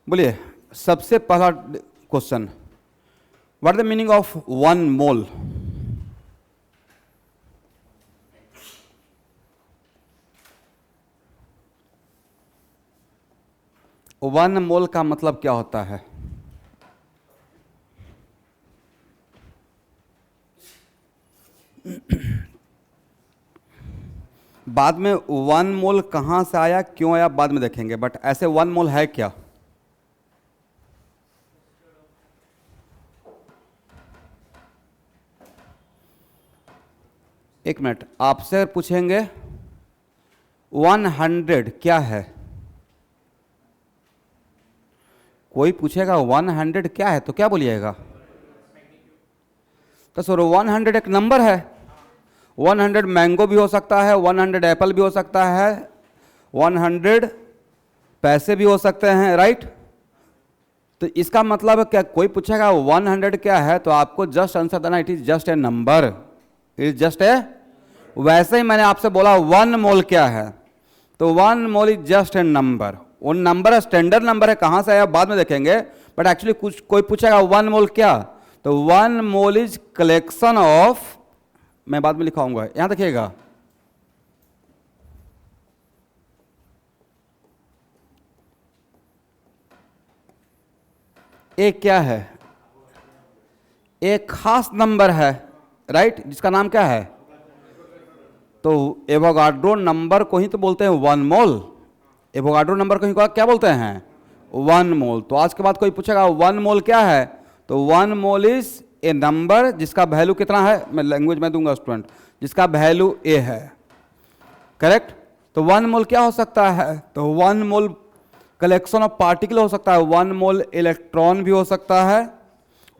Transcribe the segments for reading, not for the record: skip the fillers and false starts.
बोलिए सबसे पहला question, what is the meaning of 1 mole? One mole का मतलब क्या होता है? बाद में 1 मोल कहां से आया, क्यों आया, बाद में देखेंगे, बट ऐसे 1 मोल है क्या? एक मिनट, आपसे पूछेंगे 100 क्या है? कोई पूछेगा 100 क्या है तो क्या बोलिएगा? तो सर 100 एक नंबर है। 100 मैंगो भी हो सकता है, 100 एप्पल भी हो सकता है, 100 पैसे भी हो सकते हैं, राइट? तो इसका मतलब क्या, कोई पूछेगा 100 क्या है तो आपको जस्ट आंसर देना, it is just a number, it is just a. वैसे ही मैंने आपसे बोला 1 मोल क्या है, तो 1 mole is just a number. वो नंबर स्टैंडर्ड नंबर है, कहां से आया बाद में देखेंगे, बट एक्चुअली कुछ कोई पूछेगा 1 मोल क्या, तो 1 मोल इज कलेक्शन ऑफ, मैं बाद में लिखाऊंगा, यहां देखिएगा, एक क्या है, एक खास नंबर है, राइट, जिसका नाम क्या है, तो एवोगाड्रो नंबर को ही तो बोलते हैं 1 मोल। एवोगाड्रो नंबर को ही क्या बोलते हैं? 1 मोल। तो आज के बाद कोई पूछेगा 1 मोल क्या है, तो 1 मोल इज ए नंबर जिसका वैल्यू कितना है, मैं लैंग्वेज में दूंगा स्टूडेंट, जिसका वैल्यू ए है, करेक्ट? तो 1 मोल क्या हो सकता है, तो 1 मोल कलेक्शन ऑफ पार्टिकल हो सकता है, 1 मोल इलेक्ट्रॉन भी हो सकता है,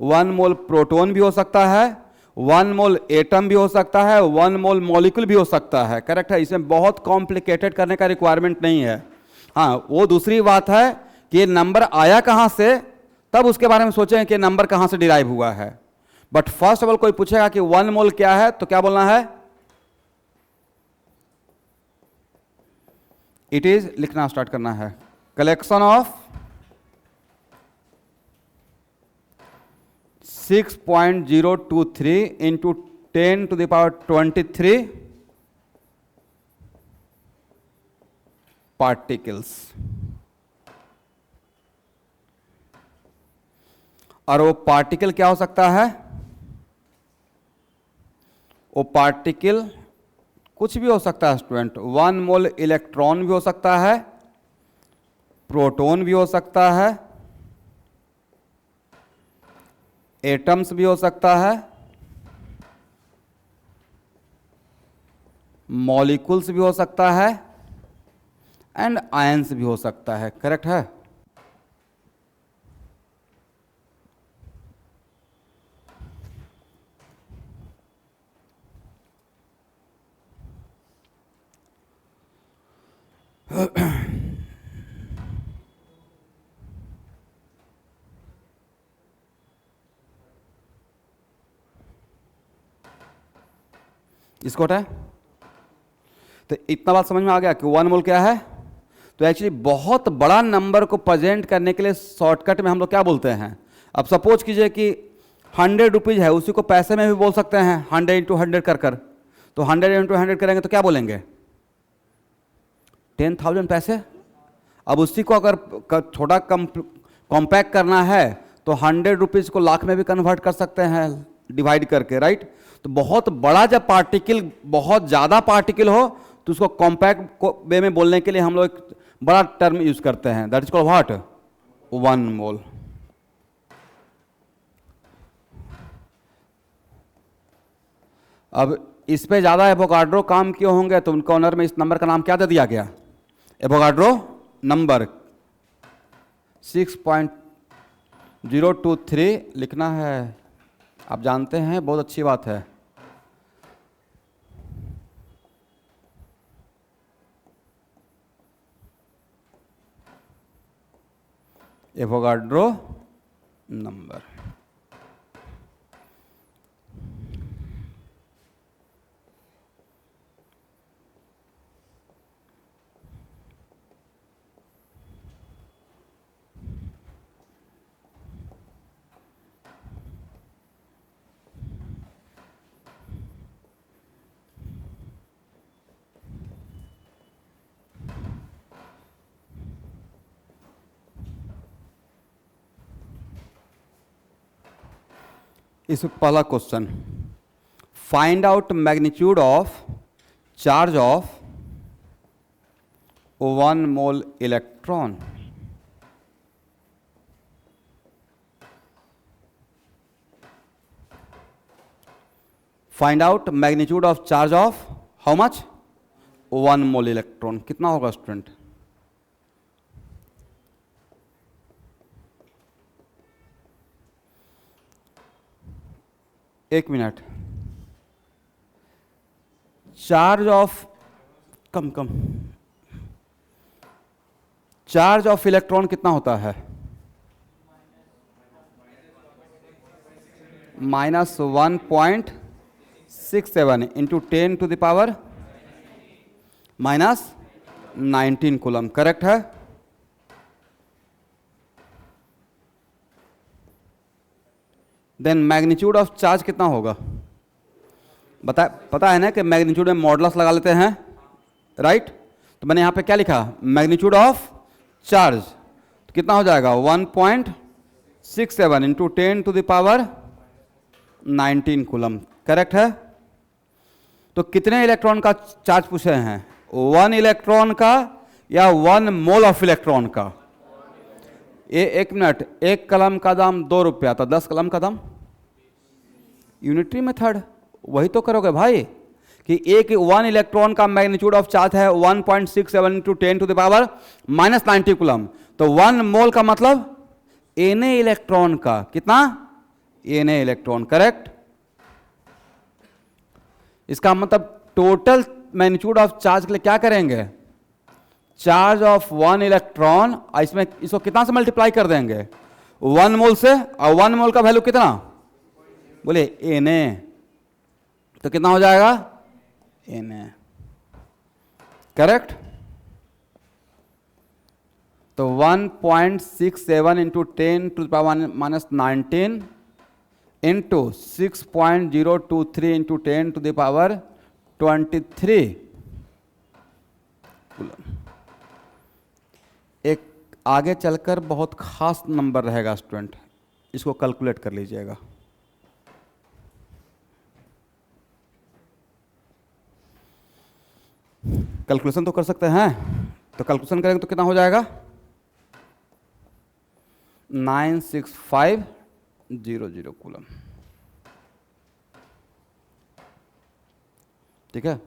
1 मोल प्रोटॉन भी हो सकता है, 1 मोल एटम भी हो सकता है, 1 मोल मॉलिक्यूल भी हो सकता है, करेक्ट है? इसमें बहुत कॉम्प्लिकेटेड करने का रिक्वायरमेंट नहीं है। हाँ, वो दूसरी बात है कि ये नंबर आया कहां से, तब उसके बारे में सोचें कि नंबर कहां से डिराइव हुआ है। बट फर्स्ट ऑफ ऑल कोई पूछेगा कि 1 मोल क्या है, तो क्या बोलना है? इट इज लिखना स्टार्ट करना है, कलेक्शन ऑफ 6.023 इंटू 10⁻23 पार्टिकल्स। और वो पार्टिकल क्या हो सकता है? वो पार्टिकल कुछ भी हो सकता है स्टूडेंट। 1 मोल इलेक्ट्रॉन भी हो सकता है, प्रोटॉन भी हो सकता है, एटम्स भी हो सकता है, मॉलिक्यूल्स भी हो सकता है, एंड आयंस भी हो सकता है, करेक्ट है? इसको है, तो इतना बात समझ में आ गया कि 1 मोल क्या है। तो एक्चुअली बहुत बड़ा नंबर को प्रेजेंट करने के लिए शॉर्टकट में हम लोग क्या बोलते हैं, अब सपोज कीजिए कि 100 रुपीज़ है, उसी को पैसे में भी बोल सकते हैं 100 इंटू 100 कर। तो 100 इंटू 100 करेंगे तो क्या बोलेंगे? 10,000 पैसे। अब उसी को अगर थोड़ा कॉम्पैक्ट करना है तो 100 रुपीज़ को लाख में भी कन्वर्ट कर सकते हैं डिवाइड करके, राइट? तो बहुत बड़ा जब पार्टिकल, बहुत ज़्यादा पार्टिकल हो तो उसको कॉम्पैक्ट वे में बोलने के लिए हम लोग एक बड़ा टर्म यूज करते हैं, दैट इज कॉल्ड व्हाट? 1 मोल। अब इस पे ज़्यादा एवोगाड्रो काम क्यों होंगे, तो उनके ऑनर में इस नंबर का नाम क्या दे दिया गया? Avogadro number. 6.023 लिखना है, आप जानते हैं, बहुत अच्छी बात है। Avogadro number. इस पहला question, find out magnitude of charge of 1 mole electron. Find out magnitude of charge of how much 1 mole electron. कितना होगा स्टूडेंट? एक minute. Charge of charge of electron कितना होता है? -1.67 इंटू 10⁻⁻19 कूलम। करेक्ट है? Then magnitude of charge कितना होगा? पता है ना कि मैग्नीट्यूड में मॉडुलस लगा लेते हैं, राइट? तो मैंने यहां पे क्या लिखा? Magnitude of charge. तो कितना हो जाएगा? 1.67 इंटू 10⁻19 कूलम। करेक्ट है? तो कितने इलेक्ट्रॉन का चार्ज पूछे हैं? 1 इलेक्ट्रॉन का या 1 मोल ऑफ इलेक्ट्रॉन का? एक मिनट, एक कलम का दाम 2 रुपया, तो 10 कलम का दाम? यूनिटरी मेथड वही तो करोगे भाई, कि एक 1 इलेक्ट्रॉन का मैग्नीट्यूड ऑफ चार्ज है 1.67 इंटू 10⁻⁻90 कूलम। तो 1 मोल का मतलब Na इलेक्ट्रॉन का कितना? Na electron. करेक्ट? इसका मतलब टोटल मैग्नीट्यूड ऑफ चार्ज के लिए क्या करेंगे? चार्ज ऑफ 1 इलेक्ट्रॉन, इसमें इसको कितना से मल्टीप्लाई कर देंगे? 1 मोल से। और 1 मोल का वैल्यू कितना? बोले Na। तो कितना हो जाएगा? Na। करेक्ट? तो 1.67 इंटू 10⁻⁻19 इंटू 6.023 इंटू 10⁻23 एक आगे चलकर बहुत खास नंबर रहेगा स्टूडेंट, इसको कैलकुलेट कर लीजिएगा। कैलकुलेशन तो कर सकते हैं, तो कैलकुलेशन करेंगे तो कितना हो जाएगा? 96500 कूलम। ठीक है?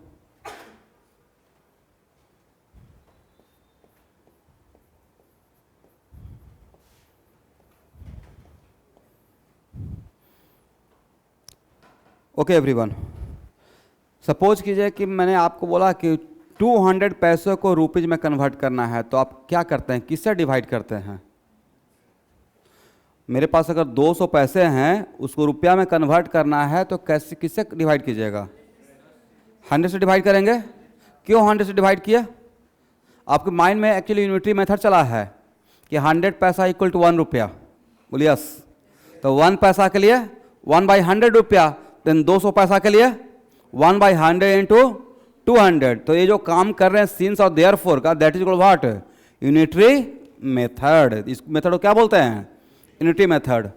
ओके एवरीवन, सपोज कीजिए कि मैंने आपको बोला कि 200 पैसों को रुपीज में कन्वर्ट करना है, तो आप क्या करते हैं? किससे डिवाइड करते हैं? मेरे पास अगर 200 पैसे हैं, उसको रुपया में कन्वर्ट करना है, तो कैसे, किससे डिवाइड कीजिएगा? 100 से डिवाइड करेंगे। क्यों 100 से डिवाइड किया? आपके माइंड में एक्चुअली यूनिटरी मेथड चला है कि 100 पैसा इक्वल टू 1 रुपया। बोलिए यस। तो 1 पैसा के लिए 1/100 रुपया, देन 200 पैसा के लिए 1/100 इंटू 200। तो ये जो काम कर रहे हैं सिंस और देयरफॉर का, that is called what? Unitary method. इस मेथड को क्या बोलते हैं? Unitary method.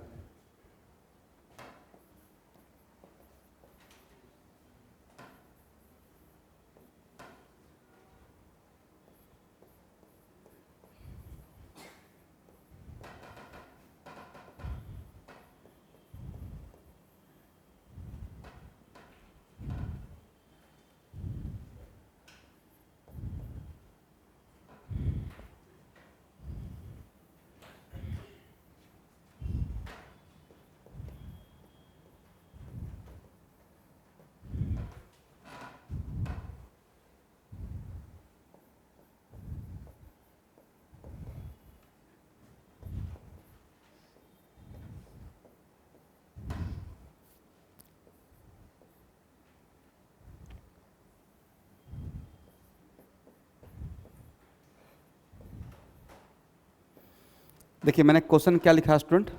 देखिए मैंने क्वेश्चन क्या लिखा student?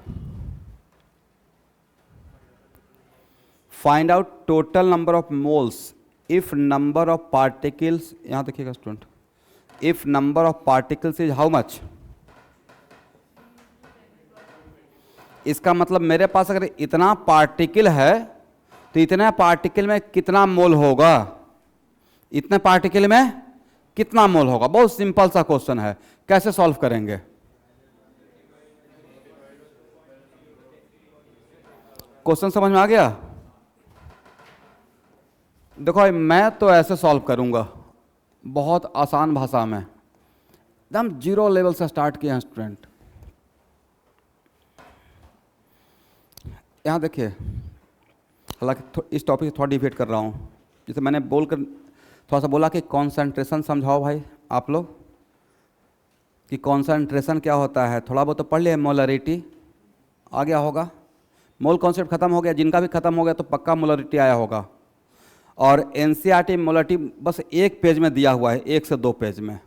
Find out total number of moles if number of particles, यहां देखिएगा student, if number of particles is how much? इसका मतलब मेरे पास अगर इतना पार्टिकल है तो इतने पार्टिकल में कितना मोल होगा, इतने पार्टिकल में कितना मोल होगा। बहुत सिंपल सा क्वेश्चन है, कैसे सॉल्व करेंगे? क्वेश्चन समझ में आ गया? देखो मैं तो ऐसे सॉल्व करूंगा, बहुत आसान भाषा में, एकदम जीरो लेवल से स्टार्ट किए हैं स्टूडेंट। यहाँ देखिए, हालांकि इस टॉपिक से थोड़ा डिबेट कर रहा हूँ। जैसे मैंने बोलकर थोड़ा सा बोला कि कॉन्सेंट्रेशन समझाओ भाई आप लोग, कि कॉन्सेंट्रेशन क्या होता है। थोड़ा बहुत तो पढ़ लिया, मोलरिटी आ गया होगा, मोल कॉन्सेप्ट खत्म हो गया, जिनका भी खत्म हो गया तो पक्का मोलरिटी आया होगा। और एनसीईआरटी मोलरिटी बस एक पेज में दिया हुआ है, 1 से 2 पेज में,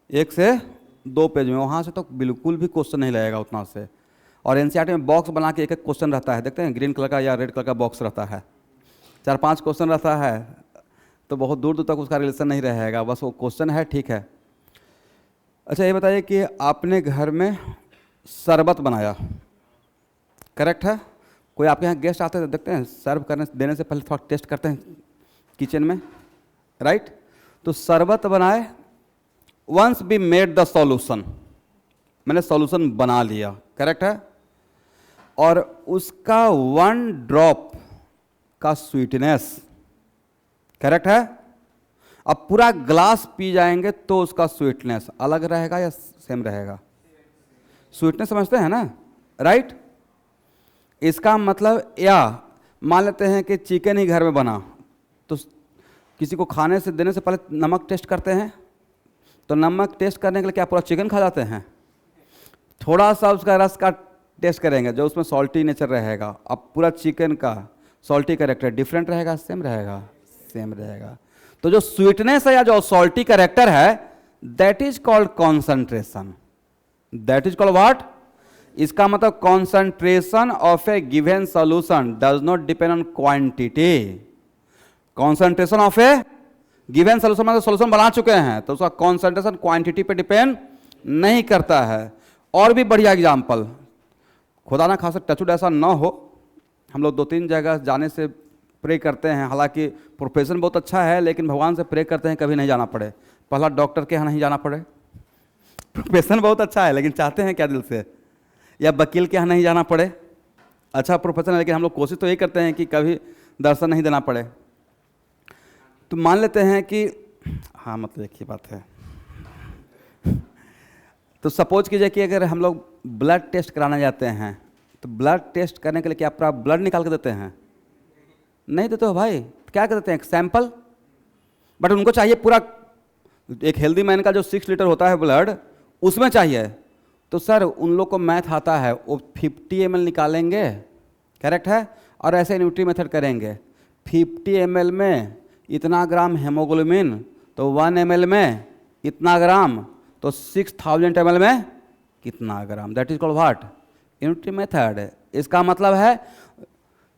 1 से 2 पेज में, वहाँ से तो बिल्कुल भी क्वेश्चन नहीं लगेगा उतना से। और एनसीईआरटी में बॉक्स बना के एक एक क्वेश्चन रहता है, देखते हैं ग्रीन कलर का या रेड कलर का बॉक्स रहता है, 4-5 क्वेश्चन रहता है, तो बहुत दूर दूर तक उसका रिलेशन नहीं रहेगा, बस वो क्वेश्चन है, ठीक है। अच्छा ये बताइए कि आपने घर में शरबत बनाया, करेक्ट है? कोई आपके यहाँ गेस्ट आते हैं, देखते हैं सर्व करने देने से पहले थोड़ा टेस्ट करते हैं किचन में, राइट? तो शरबत बनाए, once be made the solution, मैंने सॉल्यूशन बना लिया, करेक्ट है? और उसका 1 ड्रॉप का स्वीटनेस, करेक्ट है? अब पूरा ग्लास पी जाएंगे तो उसका स्वीटनेस अलग रहेगा या सेम रहेगा? स्वीटनेस समझते हैं ना, राइट? इसका मतलब, या मान लेते हैं कि चिकन ही घर में बना, तो किसी को खाने से देने से पहले नमक टेस्ट करते हैं, तो नमक टेस्ट करने के लिए क्या पूरा चिकन खा जाते हैं? थोड़ा सा उसका रस का टेस्ट करेंगे, जो उसमें सॉल्टी नेचर रहेगा। अब पूरा चिकन का सॉल्टी कैरेक्टर डिफरेंट रहेगा, सेम रहेगा? सेम रहेगा। तो जो स्वीटनेस है या जो सॉल्टी कैरेक्टर है, that is called concentration. That is called what? इसका मतलब concentration of A given solution does not depend on quantity. Concentration of A given solution, मतलब सॉल्यूशन बना चुके हैं तो उसका कॉन्सेंट्रेशन क्वांटिटी पे डिपेंड नहीं करता है। और भी बढ़िया एग्जाम्पल, खुदा ना खासा टचवुड ऐसा ना हो, हम लोग 2-3 जगह जाने से प्रे करते हैं, हालांकि प्रोफेशन बहुत अच्छा है, लेकिन भगवान से प्रे करते हैं कभी नहीं जाना पड़े। पहला डॉक्टर के यहाँ नहीं जाना पड़े, प्रोफेशन बहुत अच्छा है लेकिन चाहते हैं क्या दिल से, या वकील के यहाँ नहीं जाना पड़े, अच्छा प्रोफेशन है, लेकिन हम लोग कोशिश तो यही करते हैं कि कभी दर्शन नहीं देना पड़े। तो मान लेते हैं कि, हाँ मतलब एक ही बात है, तो सपोज कीजिए कि अगर हम लोग ब्लड टेस्ट कराने जाते हैं, तो ब्लड टेस्ट करने के लिए क्या पूरा ब्लड निकाल के देते हैं? नहीं देते हो भाई, क्या करते हैं? एक सैंपल, बट उनको चाहिए पूरा, एक हेल्दी मैन का जो 6 लीटर होता है ब्लड, उसमें चाहिए। तो सर उन लोग को मैथ आता है, वो 50 ml निकालेंगे, करेक्ट है? और ऐसे न्यूट्री मेथड करेंगे, 50 ml में इतना ग्राम हेमोग्लोबिन, तो 1 ml में इतना ग्राम, तो 6000 ml में कितना gram, that is called what? Unity method. इसका मतलब है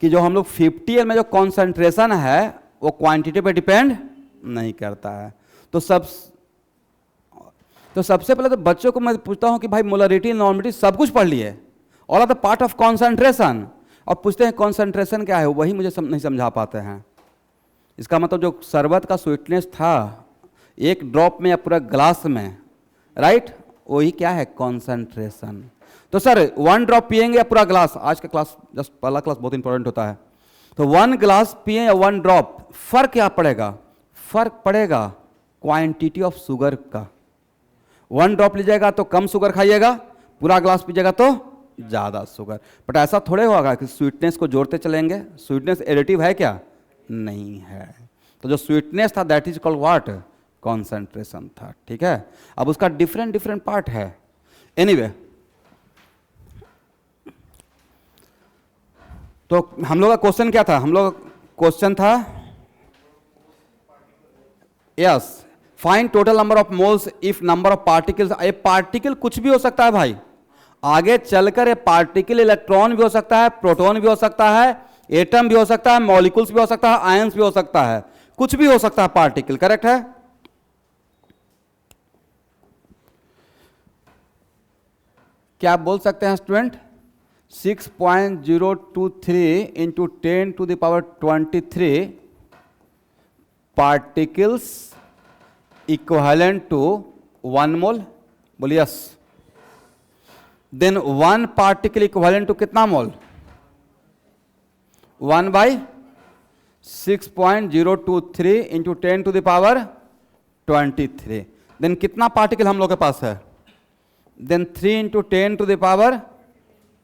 कि जो हम लोग 50 ml में जो कॉन्सेंट्रेशन है वो क्वांटिटी पे डिपेंड नहीं करता है। तो सबसे पहले तो बच्चों को मैं पूछता हूं कि भाई मोलरिटी, नॉर्मलिटी सब कुछ पढ़ लिए, all are the part of concentration, और पूछते हैं कॉन्सेंट्रेशन क्या है, वही मुझे नहीं समझा पाते हैं। इसका मतलब जो शरबत का स्वीटनेस था 1 ड्रॉप में या पूरा ग्लास में, राइट, वही क्या है? कॉन्सेंट्रेशन। तो सर 1 ड्रॉप पिएंगे या पूरा ग्लास? आज का क्लास, जस्ट पहला क्लास बहुत इंपॉर्टेंट होता है। तो 1 ग्लास पिए या 1 ड्रॉप, फर्क क्या पड़ेगा? फर्क पड़ेगा क्वांटिटी ऑफ शुगर का। 1 ड्रॉप लीजिएगा तो कम शुगर खाइएगा, पूरा ग्लास पीजिएगा तो ज़्यादा शुगर। बट ऐसा थोड़े होगा कि स्वीटनेस को जोड़ते चलेंगे। स्वीटनेस एडिटिव है क्या? नहीं है। तो जो स्वीटनेस था that is called what? Concentration था, ठीक है? अब उसका डिफरेंट पार्ट है। एनीवे, तो हम लोग का क्वेश्चन क्या था? हम लोग क्वेश्चन था, yes, find total number of moles if number of particles. A particle कुछ भी हो सकता है भाई, आगे चलकर ए पार्टिकल इलेक्ट्रॉन भी हो सकता है, प्रोटॉन भी हो सकता है, एटम भी हो सकता है, मॉलिक्यूल्स भी हो सकता है, आयंस भी हो सकता है, कुछ भी हो सकता है पार्टिकल, करेक्ट है? क्या आप बोल सकते हैं student? 6.023 into 10 to the power 23 particles equivalent to 1 mole. बोलिए yes. Then 1 particle equivalent to कितना मोल? 1 by 6.023 into 10 to the power 23. Then कितना पार्टिकल हम लोग के पास है? Then 3 into 10 to the power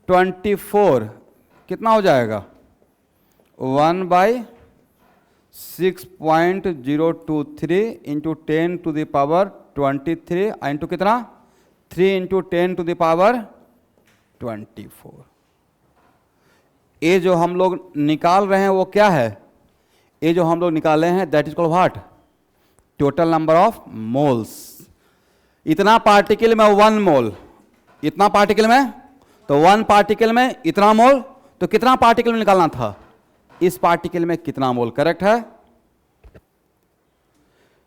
24 कितना हो जाएगा? 1 by 6.023 into 10 to the power 23 into कितना? 3 इंटू 10 टू द पावर 24. ये जो हम लोग निकाल रहे हैं वो क्या है? ये जो हम लोग निकाले हैं that is called what? Total number of moles. इतना पार्टिकल में 1 मोल, इतना पार्टिकल में, तो 1 पार्टिकल में इतना मोल, तो कितना पार्टिकल में निकालना था? इस पार्टिकल में कितना मोल. करेक्ट है?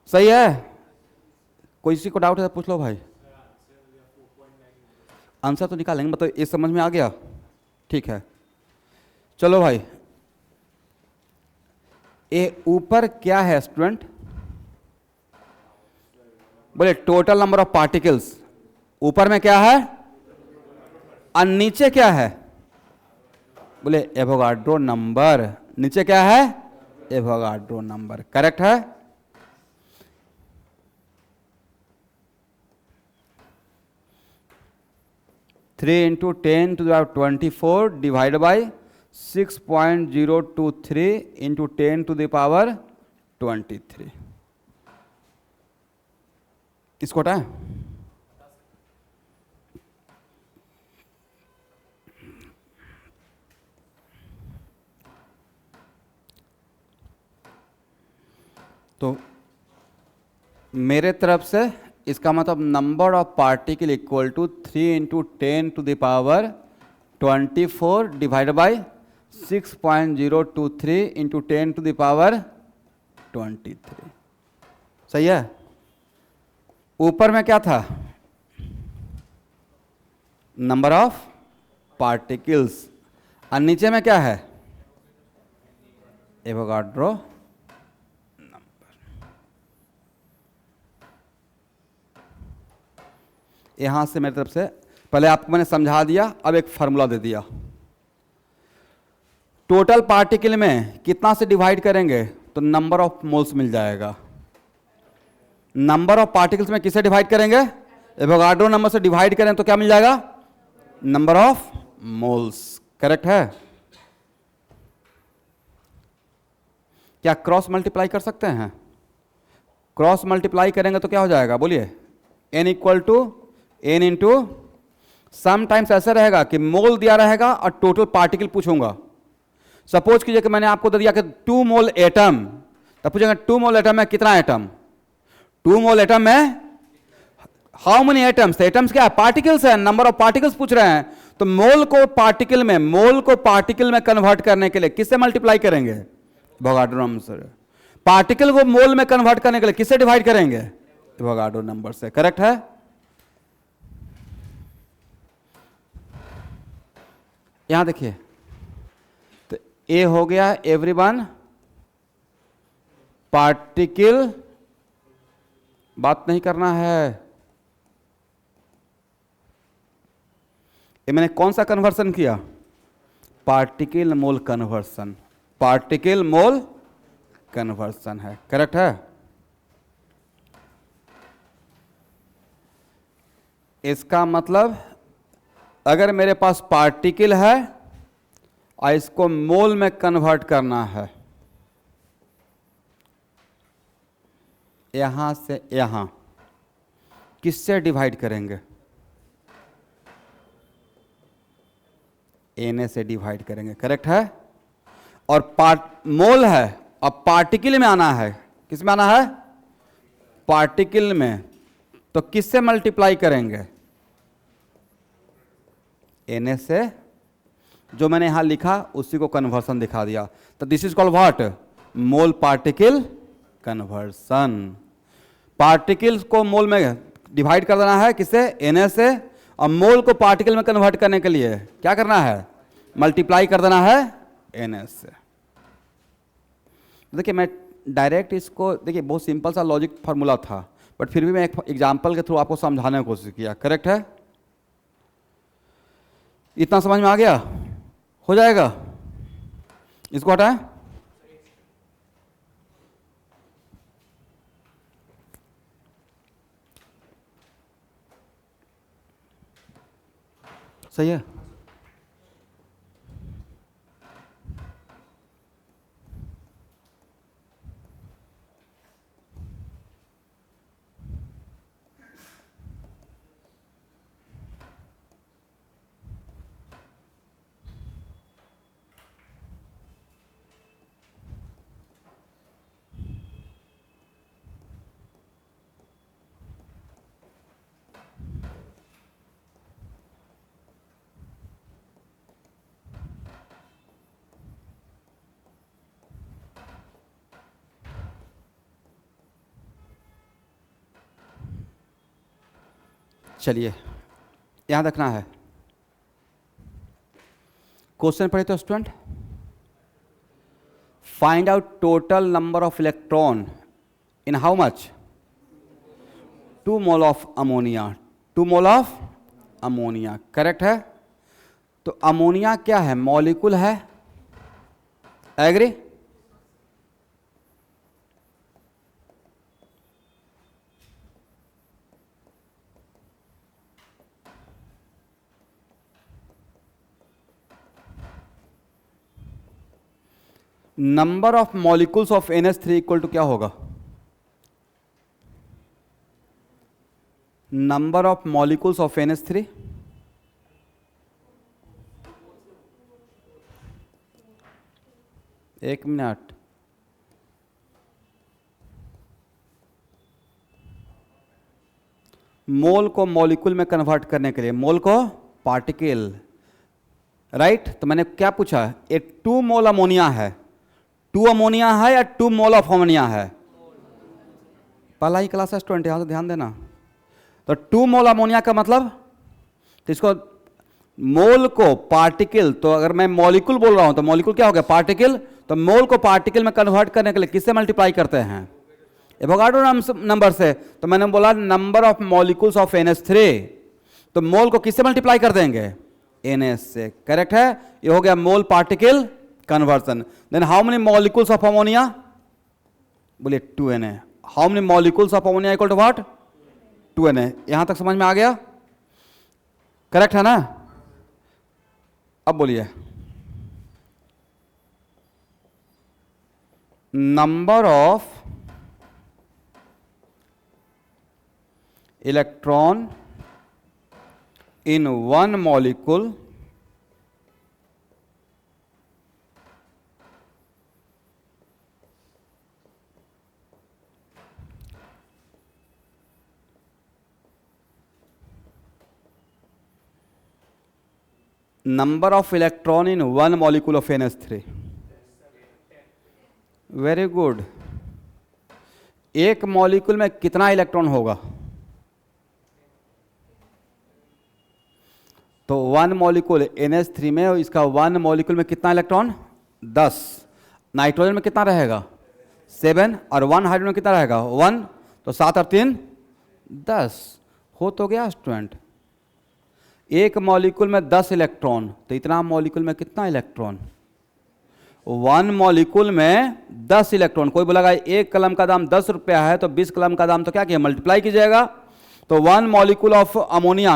सही है? कोई किसी को डाउट है तो पूछ लो भाई. आंसर तो निकालेंगे, मतलब ये समझ में आ गया? ठीक है, चलो भाई. ये ऊपर क्या है स्टूडेंट? बोले टोटल नंबर ऑफ पार्टिकल्स. ऊपर में क्या है और नीचे क्या है? बोले एवोगाड्रो नंबर. नीचे क्या है? Avogadro number. करेक्ट है? Three into 10 to the power 24 divide by 6.023 into 10 to the power 23. इसको हटाएं. तो मेरे तरफ से इसका मतलब number of particle equal to 3 into 10 to the power 24 divide by 6.023 into 10 to the power 23. सही है? ऊपर में क्या था? Number of particles. और नीचे में क्या है? Avogadro number. यहां से मेरी तरफ से पहले आपको मैंने समझा दिया, अब एक फार्मूला दे दिया. टोटल पार्टिकल में कितना से डिवाइड करेंगे तो नंबर ऑफ मोल्स मिल जाएगा. नंबर ऑफ पार्टिकल्स में किसे डिवाइड करेंगे? एवोगाड्रो नंबर से डिवाइड करें तो क्या मिल जाएगा? Number of moles. करेक्ट है? क्या क्रॉस मल्टीप्लाई कर सकते हैं? क्रॉस मल्टीप्लाई करेंगे तो क्या हो जाएगा? बोलिए. n equal to n into, sometimes ऐसा रहेगा कि मोल दिया रहेगा और टोटल पार्टिकल पूछूंगा. सपोज कीजिए कि मैंने आपको दे दिया कि 2 मोल एटम, तब पूछेंगे 2 मोल एटम में कितना एटम? 2 मोल एटम में हाउ मेनी एटम्स? एटम्स क्या है? पार्टिकल्स है. नंबर ऑफ पार्टिकल्स पूछ रहे हैं. तो मोल को पार्टिकल में कन्वर्ट करने के लिए किससे मल्टीप्लाई करेंगे? एवोगाड्रो नंबर से. पार्टिकल को मोल में कन्वर्ट करने के लिए किससे डिवाइड करेंगे? एवोगाड्रो नंबर से. करेक्ट है? यहां देखिए, तो ए हो गया एवरीवन पार्टिकल. बात नहीं करना है. ये मैंने कौन सा कन्वर्सन किया? पार्टिकल मोल कन्वर्सन. पार्टिकल मोल कन्वर्सन है. करेक्ट है? इसका मतलब अगर मेरे पास पार्टिकल है और इसको मोल में कन्वर्ट करना है, यहां से यहां, किससे डिवाइड करेंगे? Na से डिवाइड करेंगे. करेक्ट है? और मोल है और पार्टिकल में आना है. किस में आना है? पार्टिकल में. तो किससे मल्टीप्लाई करेंगे? Na से. जो मैंने यहां लिखा उसी को कन्वर्सन दिखा दिया. तो this is called what? Mole particle conversion. Particles को मोल में डिवाइड कर देना है. किससे? Na से. अब मोल को पार्टिकल में कन्वर्ट करने के लिए क्या करना है, मल्टीप्लाई कर देना है NS से। देखिए मैं डायरेक्ट इसको, देखिए बहुत सिंपल सा लॉजिक फार्मूला था, बट फिर भी मैं एक एग्जाम्पल के थ्रू आपको समझाने की कोशिश किया। करेक्ट है? इतना समझ में आ गया? हो जाएगा? इसको हटाएं। सही है? चलिए यहां देखना है, क्वेश्चन पढ़े तो student, find out total number of electron in how much, 2 mole of ammonia. 2 mole of ammonia, correct है? तो अमोनिया क्या है, मॉलिक्यूल है, agree? Number of molecules of NH3 equal to क्या होगा, number of molecules of NH3, एक minute, मोल को molecule में कन्वर्ट करने के लिए, मोल को पार्टिकल, राइट? तो मैंने क्या पूछा, ये 2 मोल अमोनिया है, 2 अमोनिया है या 2 मोल ऑफ अमोनिया है? पहला ही क्लास है स्टूडेंट, यहां से ध्यान देना। तो 2 मोल अमोनिया का मतलब, तो इसको मोल को पार्टिकल, तो अगर मैं मॉलिक्यूल बोल रहा हूं तो मॉलिक्यूल क्या हो गया, पार्टिकल। तो मोल को पार्टिकल में कन्वर्ट करने के लिए किससे मल्टीप्लाई करते हैं, एवोगाड्रो नंबर से। तो मैंने बोला number of molecules of NH3, तो मोल को किससे मल्टीप्लाई कर देंगे, NH से। करेक्ट है? ये हो गया mole particle conversion. Then how many molecules of ammonia, बोलिए 2Na। How many molecules of ammonia equal to what, 2Na। यहां तक समझ में आ गया? करेक्ट है ना? अब बोलिए, number of electron in 1 molecule number of electron in 1 molecule of NH3। Very good. एक मॉलिक्यूल में कितना इलेक्ट्रॉन होगा, तो 1 मॉलिक्यूल NH3 में, इसका 1 मॉलिक्यूल में कितना इलेक्ट्रॉन, 10। नाइट्रोजन में कितना रहेगा, 7, और 1 हाइड्रोजन में कितना रहेगा, 1। तो 7 और 3 10 हो तो गया स्टूडेंट। एक मॉलिक्यूल में 10 इलेक्ट्रॉन, तो इतना मॉलिक्यूल में कितना इलेक्ट्रॉन, 1 मॉलिक्यूल में 10 इलेक्ट्रॉन। कोई बोलेगा एक कलम का दाम 10 रुपया है, तो 20 कलम का दाम तो क्या किया, मल्टीप्लाई कीजिएगा। तो 1 molecule of ammonia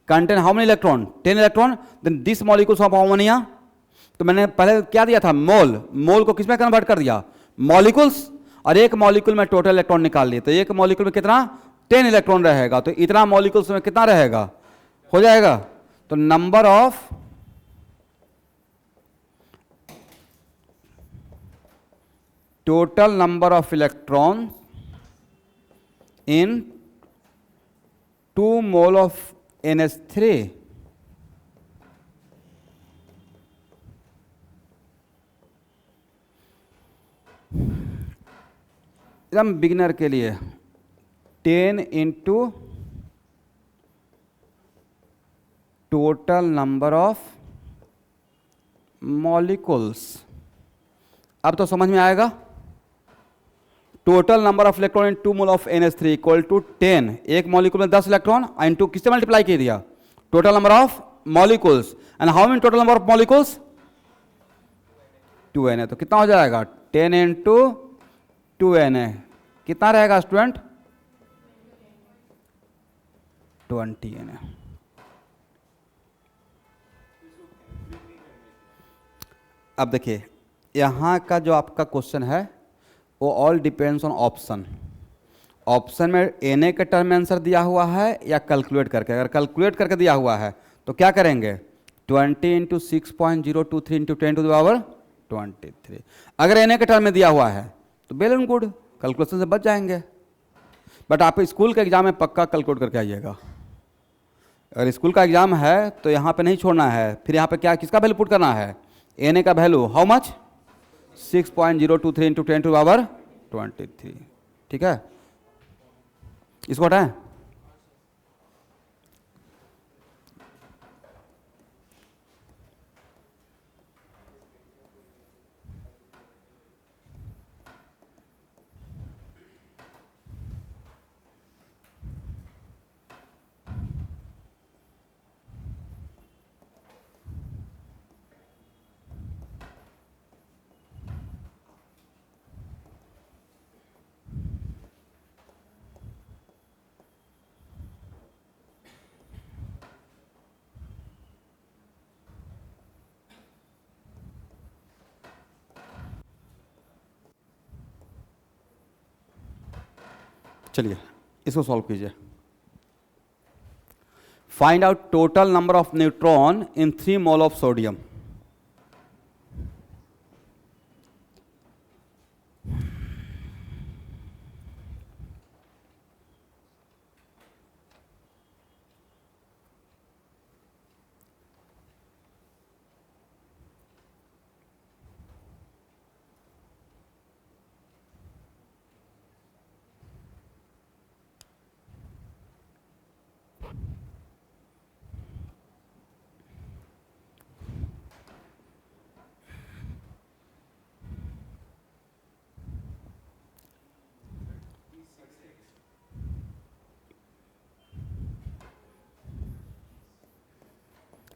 contain how many electron, 10 electron. Then this molecules of ammonia, तो मैंने पहले क्या दिया था, मोल। मोल को किसमें कन्वर्ट कर दिया, मॉलिक्यूल्स, और एक मॉलिक्यूल में टोटल इलेक्ट्रॉन निकाल लिए। तो एक मॉलिक्यूल में कितना, 10 इलेक्ट्रॉन रहेगा, तो इतना मॉलिक्यूल्स में कितना रहेगा, हो जाएगा। तो number of total number of electron in 2 mole of NH3 एकदम बिगिनर के लिए 10 into total number of molecules. अब तो समझ में आएगा। Total number of electron in 2 mole of NH3 equal to 10। एक मॉलिक्यूल में 10 इलेक्ट्रॉन इनटू किससे मल्टीप्लाई कर दिया? Total number of molecules. And how many total number of molecules? 2Na। तो कितना हो जाएगा? 10 इंटू 2Na कितना रहेगा स्टूडेंट? 20Na। अब देखिए यहां का जो आपका क्वेश्चन है वो all depends on option. Option में Na का टर्म में आंसर दिया हुआ है या कैलकुलेट करके। अगर कैलकुलेट करके दिया हुआ है तो क्या करेंगे? 20 into 6.023 into 10 to the power 23। अगर Na का टर्म में दिया हुआ है तो वेल एंड गुड, कैलकुलेशन से बच जाएंगे। बट आप स्कूल के एग्जाम में पक्का कैलकुलेट करके आइएगा। अगर स्कूल का एग्जाम है तो यहाँ पे नहीं छोड़ना है। फिर यहाँ पे क्या किसका वैल्यू पुट करना है? Na का value how much? 6.023 into 10 to power 23। ठीक है, इसको हटाएं। चलिए इसको सॉल्व कीजिए। Find out total number of neutron in 3 mole of sodium.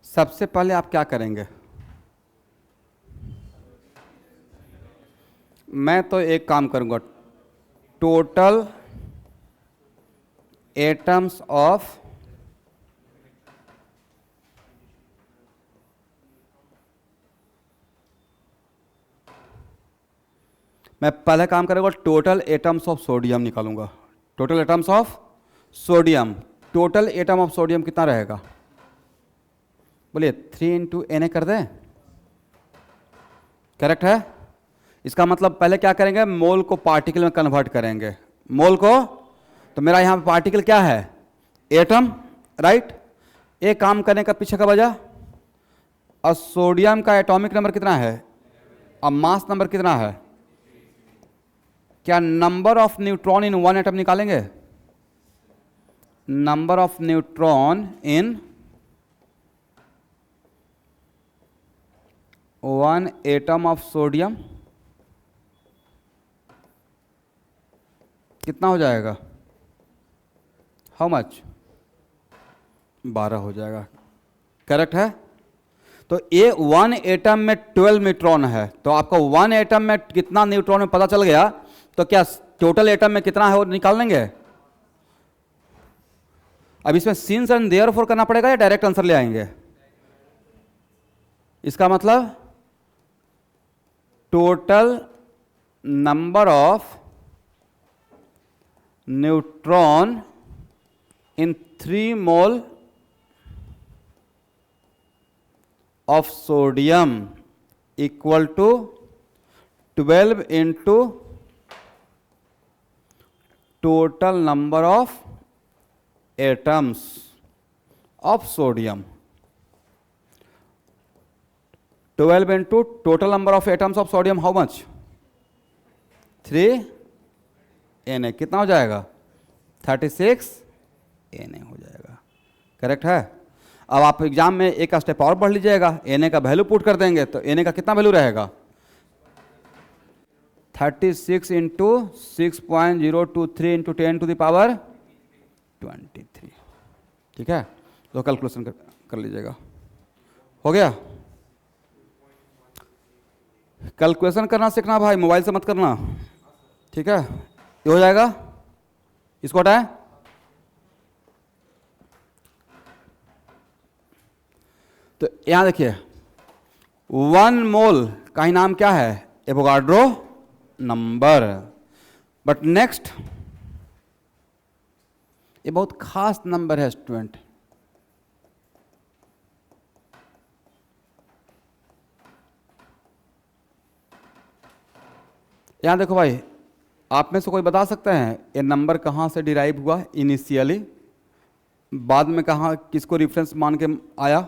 सबसे पहले आप क्या करेंगे? मैं तो एक काम करूंगा, टोटल एटम्स ऑफ मैं पहले काम करूंगा टोटल एटम्स ऑफ सोडियम निकालूंगा। Total atoms of sodium. Total atom of sodium कितना रहेगा? बोलिए 3 इंटू Na कर दें। करेक्ट है। इसका मतलब पहले क्या करेंगे? मोल को पार्टिकल में कन्वर्ट करेंगे। मोल को, तो मेरा यहां पे पार्टिकल क्या है? Atom, right. एक काम करने का पीछे का वजह, और सोडियम का एटॉमिक नंबर कितना है और मास नंबर कितना है? क्या number of neutron in 1 atom निकालेंगे? Number of neutron in 1 atom of sodium कितना हो जाएगा? How much? 12 हो जाएगा। करेक्ट है। तो ये 1 एटम में 12 न्यूट्रॉन है, तो आपको 1 एटम में कितना न्यूट्रॉन है पता चल गया, तो क्या टोटल एटम में कितना है वो निकाल लेंगे। अब इसमें सिंस एंड देयरफॉर करना पड़ेगा या डायरेक्ट आंसर ले आएंगे? इसका मतलब total number of neutron in 3 mole of sodium equal to 12 into total number of atoms of sodium. 12 into total number of atoms of sodium how much? 3 Na। कितना हो जाएगा? 36 Na हो जाएगा। करेक्ट है। अब आप एग्जाम में एक स्टेप और बढ़ लीजिएगा, एन का वैल्यू पुट कर देंगे तो एन का कितना वैल्यू रहेगा 36 इंटू 6.023 इंटू 10⁻23। ठीक है, तो कैलकुलेशन कर लीजिएगा। हो गया, कैलकुलेशन करना सीखना भाई, मोबाइल से मत करना। ठीक है, ये हो जाएगा, इसको हटाएं। तो यहां देखिए 1 मोल का ही नाम क्या है एवोगाड्रो नंबर। बट नेक्स्ट, ये बहुत खास नंबर है स्टूडेंट। यहां देखो भाई, आप में से कोई बता सकते हैं ये नंबर कहां से डिराइव हुआ इनिशियली, बाद में कहां किसको रेफरेंस मान के आया?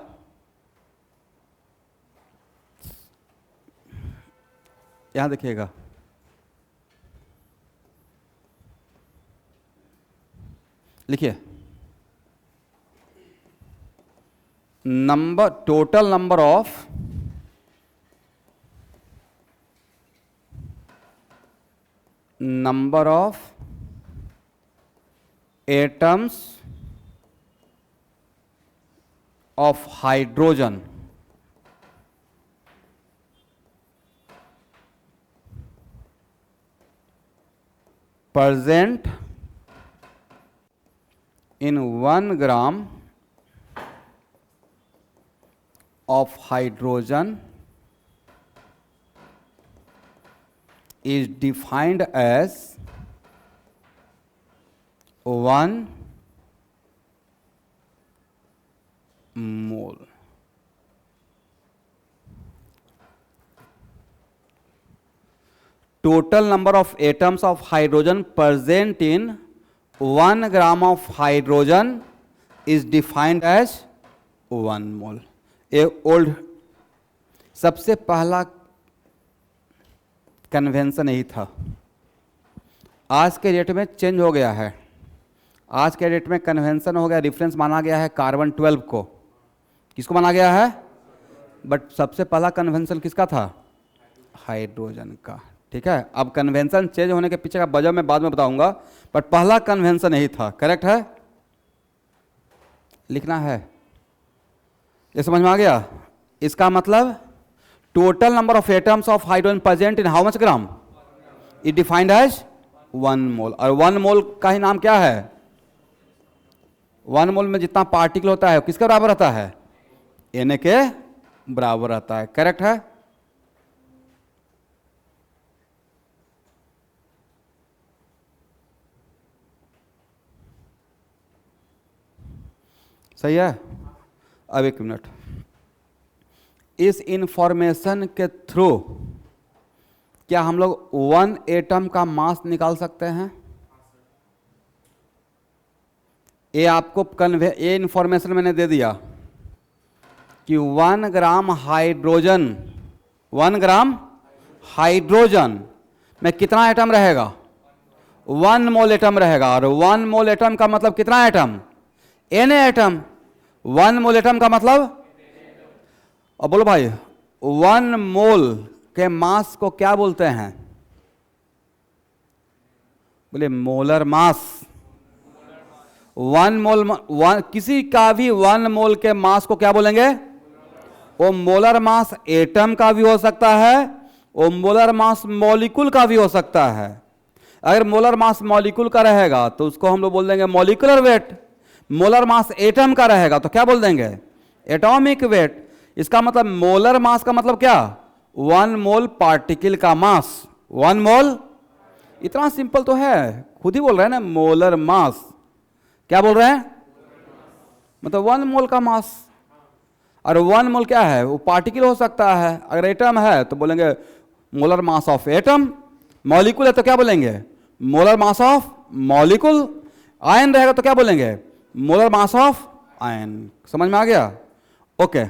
यहां देखिएगा, लिखिए number, total number of atoms of hydrogen present in 1 gram of hydrogen is defined as 1 mole. Total number of atoms of hydrogen present in 1 gram of hydrogen is defined as 1 mole. ये old सबसे पहला convention यही था, आज के date में change हो गया है। आज के डेट में कन्वेंशन हो गया, रेफरेंस माना गया है कार्बन 12 को। किसको माना गया है? बट सबसे पहला कन्वेंशन किसका था? हाइड्रोजन का। ठीक है, अब कन्वेंशन चेंज होने के पीछे का वजह मैं बाद में बताऊंगा, बट पहला कन्वेंशन यही था। करेक्ट है, लिखना है। ये समझ में आ गया? इसका मतलब total number of atoms of hydrogen present in how much gram is defined as 1 mole. और 1 मोल का ही नाम क्या है? 1 मोल में जितना पार्टिकल होता है किसके बराबर रहता है? Na के बराबर रहता है। करेक्ट है? सही है। अब एक मिनट, इस इंफॉर्मेशन के थ्रू क्या हम लोग 1 एटम का मास निकाल सकते हैं? ये आपको ये इंफॉर्मेशन मैंने दे दिया कि 1 ग्राम हाइड्रोजन, 1 ग्राम हाइड्रोजन में कितना एटम रहेगा? 1 मोल एटम रहेगा। और 1 मोल एटम का मतलब कितना एटम? Na atom. 1 मोल एटम का मतलब, और बोलो भाई 1 मोल के मास को क्या बोलते हैं? बोले मोलर मास। 1 मोल, किसी का भी 1 मोल के मास को क्या बोलेंगे? वो मोलर मास एटम का भी हो सकता है, वो मोलर मास मॉलिक्यूल का भी हो सकता है। अगर मोलर मास मॉलिक्यूल का रहेगा तो उसको हम लोग बोल देंगे molecular weight. Molar mass atom का रहेगा तो क्या बोल देंगे? Atomic weight. इसका मतलब मोलर मास का मतलब क्या? 1 मोल पार्टिकल का मास। 1 मोल, इतना सिंपल तो है, खुद ही बोल रहे हैं ना मोलर मास। क्या बोल रहे हैं? मतलब 1 मोल का मास। और 1 मोल क्या है? वो पार्टिकल हो सकता है। अगर एटम है तो बोलेंगे molar mass of atom. Molecule है तो क्या बोलेंगे? Molar mass of molecule. Ion रहेगा तो क्या बोलेंगे? Molar mass of ion. समझ में आ गया? Okay.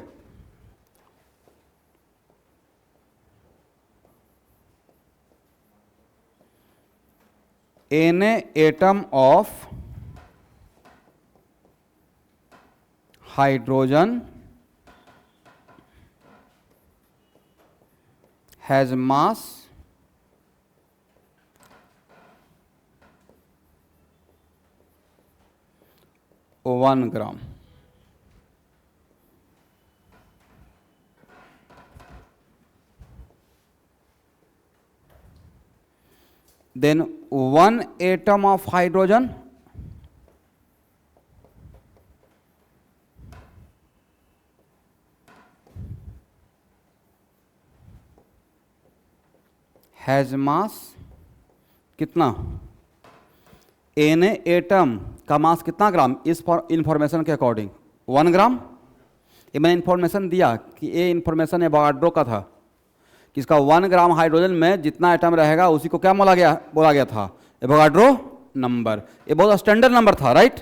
Na atom of hydrogen has mass one gram. Then one atom of hydrogen has mass कितना? एन एटम का मास कितना ग्राम? इस इंफॉर्मेशन के अकॉर्डिंग 1 ग्राम। ये मैंने इंफॉर्मेशन दिया कि ये इंफॉर्मेशन एवोगाड्रो का था कि इसका 1 ग्राम हाइड्रोजन में जितना एटम रहेगा उसी को क्या बोला गया था? Avogadro number. ये बहुत स्टैंडर्ड नंबर था, राइट?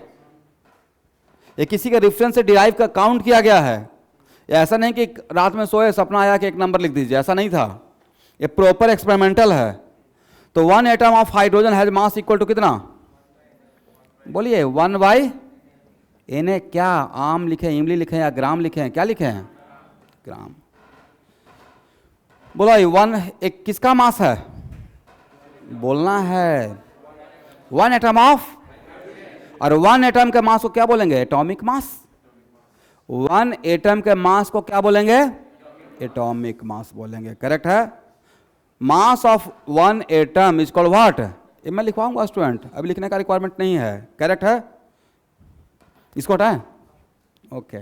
ये किसी के रेफरेंस से डिराइव का काउंट किया गया है। ये ऐसा नहीं कि रात में सोए सपना आया कि एक नंबर लिख दीजिए, ऐसा नहीं था। ये प्रॉपर एक्सपेरिमेंटल है। तो 1 atom of hydrogen has mass equal to कितना? बोलिए 1/Na। क्या आम लिखे, इमली लिखे या ग्राम लिखे? क्या लिखे हैं? ग्राम। बोला एक किसका मास है? बोलना है 1 एटम ऑफ, और 1 एटम के मास को क्या बोलेंगे? Atomic mass. 1 एटम के मास को क्या बोलेंगे? एटॉमिक मास बोलेंगे। करेक्ट है। Mass of 1 atom is called what? ये मैं लिखवाऊंगा स्टूडेंट, अभी लिखने का रिक्वायरमेंट नहीं है। करेक्ट है। इसको हटाएं। ओके।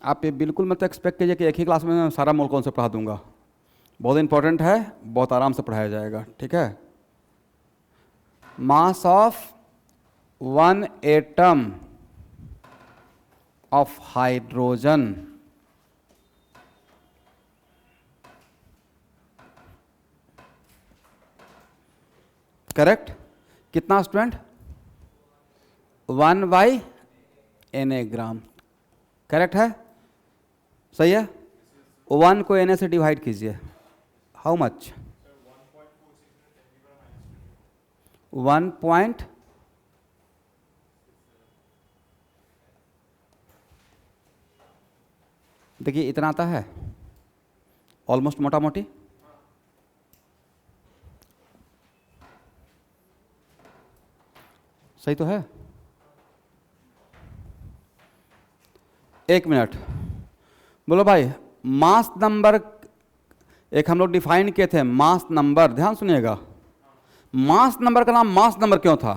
आप ये बिल्कुल मत एक्सपेक्ट कीजिए कि एक ही क्लास में सारा मोल कौन से पढ़ा दूंगा। बहुत इंपॉर्टेंट है, बहुत आराम से पढ़ाया जाएगा। ठीक है। Mass of 1 atom of hydrogen correct कितना स्टूडेंट? 1/Na ग्राम। करेक्ट है, सही है। 1 को Na से डिवाइड कीजिए, हाउ मच? 1. देखिए इतना आता है ऑलमोस्ट, मोटा मोटी। सही तो है। 1 मिनट। बोलो भाई, मास नंबर एक हम लोग डिफाइन किए थे, मास नंबर। ध्यान सुनिएगा, मास नंबर का नाम मास नंबर क्यों था?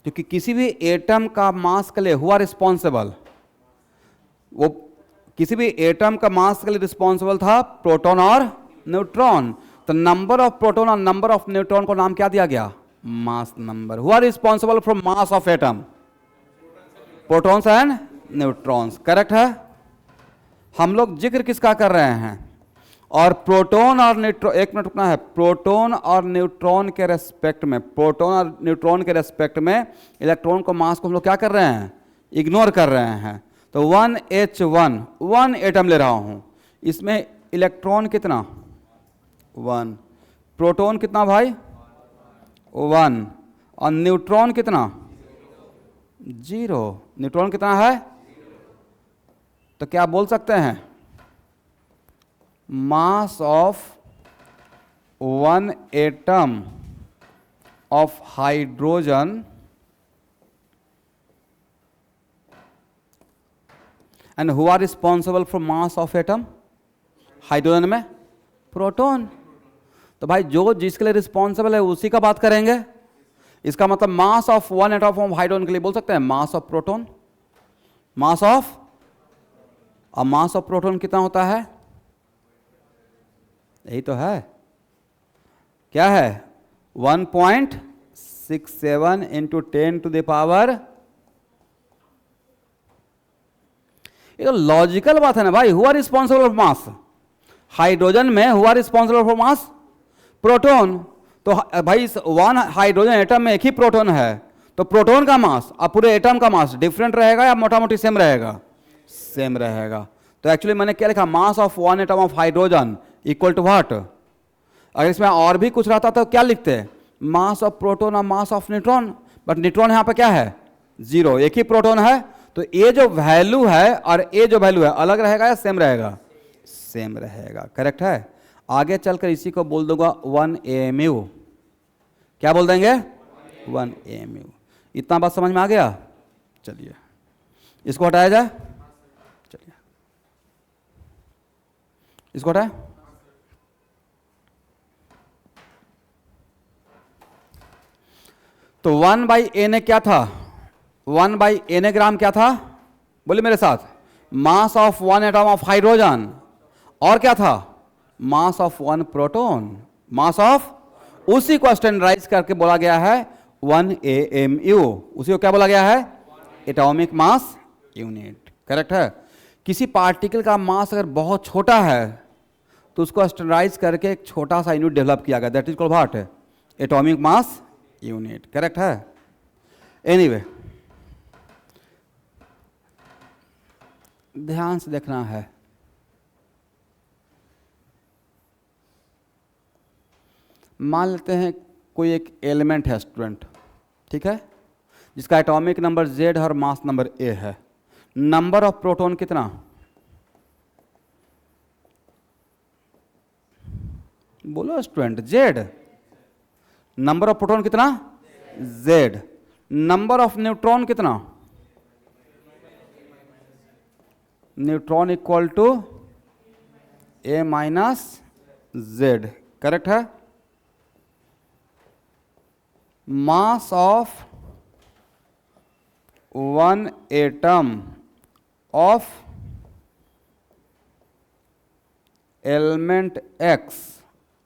क्योंकि किसी भी एटम का मास के लिए हुआ रिस्पॉन्सिबल, वो किसी भी एटम का मास के लिए रिस्पॉन्सिबल था प्रोटॉन और न्यूट्रॉन। तो नंबर ऑफ प्रोटॉन और नंबर ऑफ न्यूट्रॉन को नाम क्या दिया गया? Mass number. हुआ responsible for mass of atom? Protons and neutrons. Correct है। हम लोग जिक्र किसका कर रहे हैं? और प्रोटॉन और न्यूट्रॉन, एक मिनट रुकना है, प्रोटॉन और न्यूट्रॉन के रेस्पेक्ट में, प्रोटॉन और न्यूट्रॉन के रेस्पेक्ट में इलेक्ट्रॉन को मास को हम लोग क्या कर रहे हैं? इग्नोर कर रहे हैं। तो 1H1 1 एटम ले रहा हूं, इसमें इलेक्ट्रॉन कितना? 1। प्रोटॉन कितना भाई? 1। और न्यूट्रॉन कितना? 0। न्यूट्रॉन कितना है? तो क्या बोल सकते हैं? Mass of 1 atom of hydrogen and who are responsible for mass of atom? Hydrogen में प्रोटॉन। तो भाई जो जिसके लिए रिस्पॉन्सिबल है उसी का बात करेंगे। इसका मतलब मास ऑफ 1 एटम ऑफ हाइड्रोजन के लिए बोल सकते हैं mass of proton, mass of, और मास ऑफ प्रोटॉन कितना होता है? यही तो है। क्या है? 1.67 इंटू 10 टू द पावर। ये तो लॉजिकल बात है ना भाई। हुआ रिस्पॉन्सिबल फॉर मास, हाइड्रोजन में हुआ रिस्पॉन्सिबल फॉर मास प्रोटॉन। तो भाई इस 1 हाइड्रोजन एटम में एक ही प्रोटॉन है, तो प्रोटॉन का मास और पूरे एटम का मास डिफरेंट रहेगा या मोटा मोटी सेम रहेगा? सेम रहेगा। तो एक्चुअली मैंने क्या लिखा? Mass of 1 atom of hydrogen equal to what? अगर इसमें और भी कुछ रहता तो क्या लिखते? मास ऑफ प्रोटॉन और mass of neutron, but neutron यहाँ पे क्या है? 0, एक ही प्रोटॉन है। तो ये जो वैल्यू है और ये जो वैल्यू है अलग रहेगा या सेम रहेगा? सेम रहेगा, करेक्ट है। आगे चलकर इसी को बोल दूंगा 1 AMU। क्या बोल देंगे? 1 AMU। इतना बात समझ में आ गया? चलिए इसको हटाया जाए, चलिए इसको हटाए। तो 1/Na क्या था? 1/Na ग्राम क्या था? बोलिए मेरे साथ, मास ऑफ 1 एटम ऑफ हाइड्रोजन। और क्या था? मास ऑफ 1 प्रोटॉन, मास ऑफ, उसी को स्टैंडर्डाइज करके बोला गया है 1 AMU। उसी को क्या बोला गया है? एटॉमिक मास यूनिट, करेक्ट है। किसी पार्टिकल का मास अगर बहुत छोटा है तो उसको स्टैंडर्डाइज करके एक छोटा सा यूनिट डेवलप किया गया, that is called what? Atomic mass unit, correct है। एनीवे, ध्यान से देखना है। मान लेते हैं कोई एक एलिमेंट है स्टूडेंट, ठीक है, जिसका एटॉमिक नंबर Z और मास नंबर A है। नंबर ऑफ प्रोटॉन कितना? बोलो student, Z। Number of proton कितना? Z। नंबर ऑफ न्यूट्रॉन कितना? Neutron equal to A minus Z, correct है। Mass of 1 atom of element X,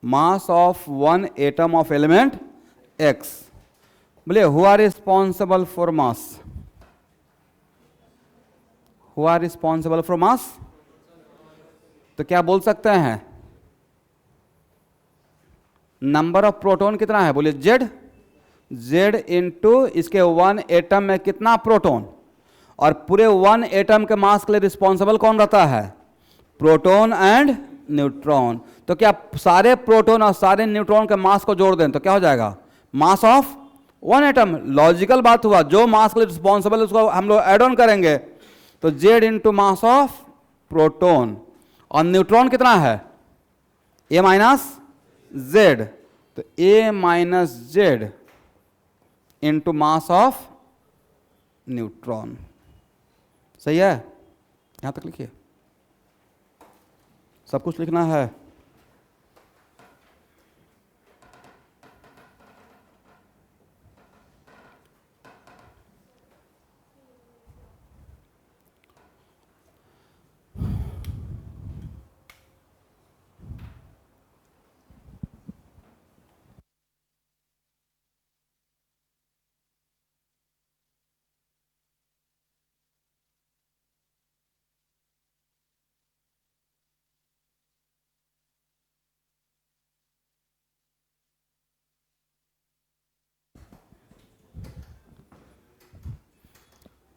mass of 1 atom of element X। बोले who are responsible for mass? Who are responsible for mass? तो क्या बोल सकते हैं? Number of proton कितना है? बोलिए Z। Z इंटू इसके 1 एटम में कितना प्रोटॉन, और पूरे 1 एटम के मास के लिए रिस्पॉन्सिबल कौन रहता है? Proton and neutron. तो क्या सारे प्रोटॉन और सारे न्यूट्रॉन के मास को जोड़ दें तो क्या हो जाएगा? मास ऑफ 1 एटम। लॉजिकल बात हुआ, जो मास के लिए रिस्पॉन्सिबल उसको हम लोग एड ऑन करेंगे। तो Z into mass of proton, और न्यूट्रॉन कितना है? A minus Z। तो A minus Z into mass of neutron. सही है? यहां तक लिखिए, सब कुछ लिखना है।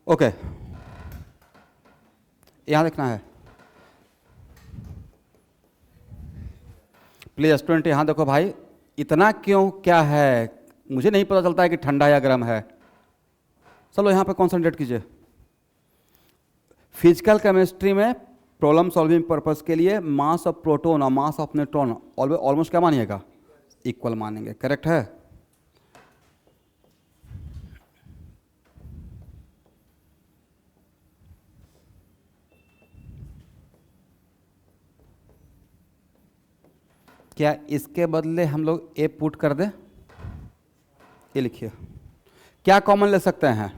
ओके, यहां देखना है प्लीज स्टूडेंट। यहां देखो भाई, इतना क्यों क्या है? मुझे नहीं पता चलता है कि ठंडा या गर्म है। चलो यहां पे कॉन्सेंट्रेट कीजिए। फिजिकल केमिस्ट्री में प्रॉब्लम सॉल्विंग पर्पस के लिए मास ऑफ प्रोटॉन और मास ऑफ न्यूट्रॉन ऑलमोस्ट क्या मानिएगा? इक्वल मानेंगे, करेक्ट है। क्या इसके बदले हम लोग ए पुट कर दें? ये लिखिए, क्या कॉमन ले सकते हैं?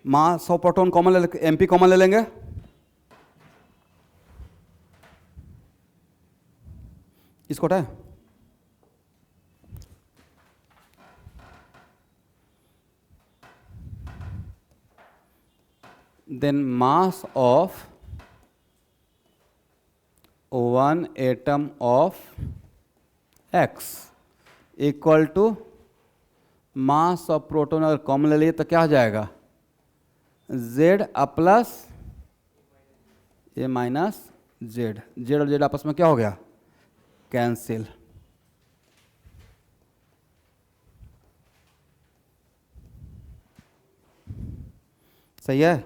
मास ऑफ प्रोटॉन कॉमन ले, एमपी कॉमन ले लेंगे। इसको हटाए, then mass of 1 atom of X equal to mass of proton. अगर कॉमन ले लिए तो क्या हो जाएगा? Z plus A minus Z। Z और Z आपस में क्या हो गया? कैंसिल। सही है।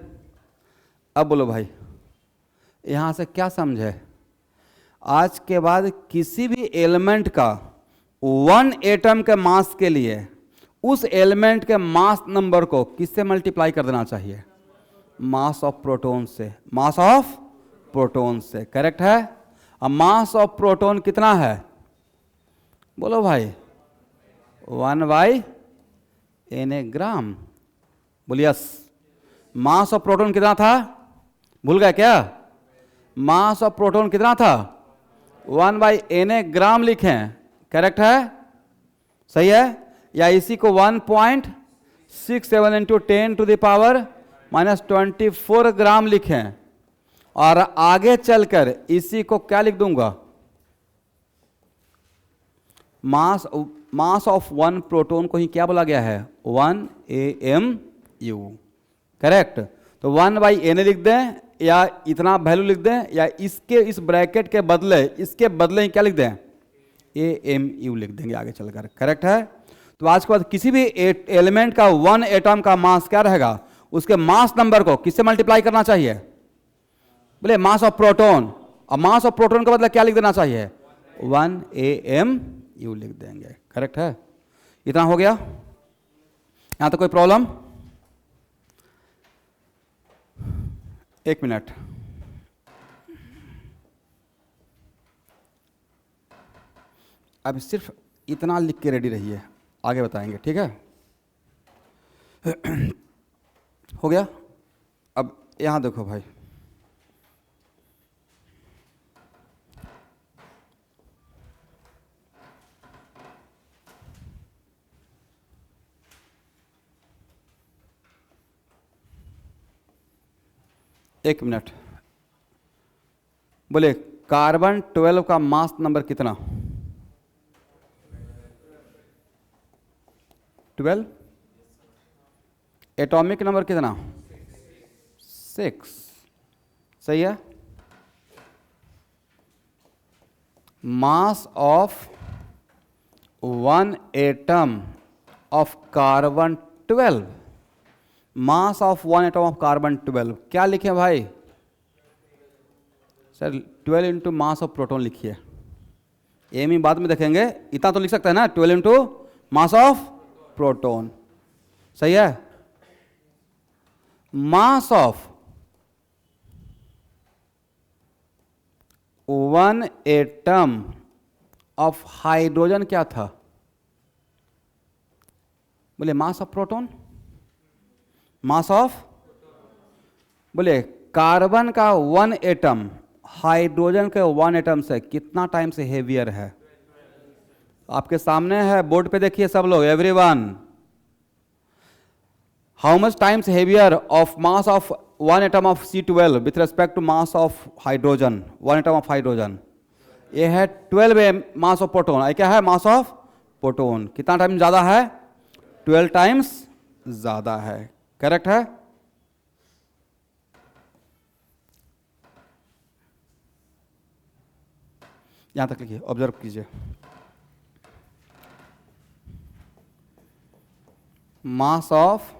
अब बोलो भाई, यहाँ से क्या समझे? आज के बाद किसी भी एलिमेंट का 1 एटम के मास के लिए उस एलिमेंट के मास नंबर को किससे मल्टीप्लाई कर देना चाहिए? मास ऑफ प्रोटॉन से। मास ऑफ प्रोटॉन से, करेक्ट है। अब मास ऑफ प्रोटॉन कितना है? बोलो भाई, 1/Na ग्राम। बोलिए यस। मास ऑफ प्रोटॉन कितना था? भूल गए क्या? मास ऑफ प्रोटॉन कितना था? 1/Na ग्राम लिखें, करेक्ट है, सही है। या इसी को 1.67 इंटू 10⁻⁻24 ग्राम लिखें, और आगे चलकर इसी को क्या लिख दूंगा? मास ऑफ 1 प्रोटॉन को ही क्या बोला गया है? 1 AMU, करेक्ट। तो 1/Na लिख दें, या इतना वैल्यू लिख दें, या इसके इस ब्रैकेट के बदले इसके बदले ही क्या लिख दें? AMU लिख देंगे आगे चलकर, करेक्ट है। तो आज के बाद किसी भी एलिमेंट का 1 एटम का मास क्या रहेगा? उसके मास नंबर को किससे मल्टीप्लाई करना चाहिए? बोले मास ऑफ प्रोटॉन। और मास ऑफ प्रोटॉन का बदला क्या लिख देना चाहिए? 1 AMU लिख देंगे, करेक्ट है। इतना हो गया। यहां तक कोई प्रॉब्लम? एक मिनट, अब सिर्फ इतना लिख के रेडी रहिए, आगे बताएंगे, ठीक है। हो गया। अब यहां देखो भाई, एक मिनट। बोले कार्बन 12 का मास नंबर कितना? 12। एटॉमिक नंबर कितना? 6, सही है। Mass of 1 atom of carbon 12, mass of 1 atom of carbon 12 क्या लिखे भाई? Sir 12 into mass of proton लिखिए। एम ही बाद में देखेंगे, इतना तो लिख सकते हैं ना, 12 इंटू मास ऑफ प्रोटॉन, सही है। Mass of 1 atom of hydrogen क्या था? बोले मास ऑफ प्रोटॉन। मास ऑफ, बोले कार्बन का 1 एटम हाइड्रोजन के 1 एटम से कितना टाइम से हेवियर है? आपके सामने है, बोर्ड पे देखिए सब लोग, everyone. How much times heavier of mass of 1 atom of C12 with respect to mass of hydrogen, 1 atom of hydrogen? ये है 12 मास ऑफ प्रोटॉन। ये क्या है? Mass of proton. कितना टाइम ज्यादा है? 12 टाइम्स ज्यादा है, करेक्ट है। यहां तक लिखिए, ऑब्जर्व कीजिए। Mass of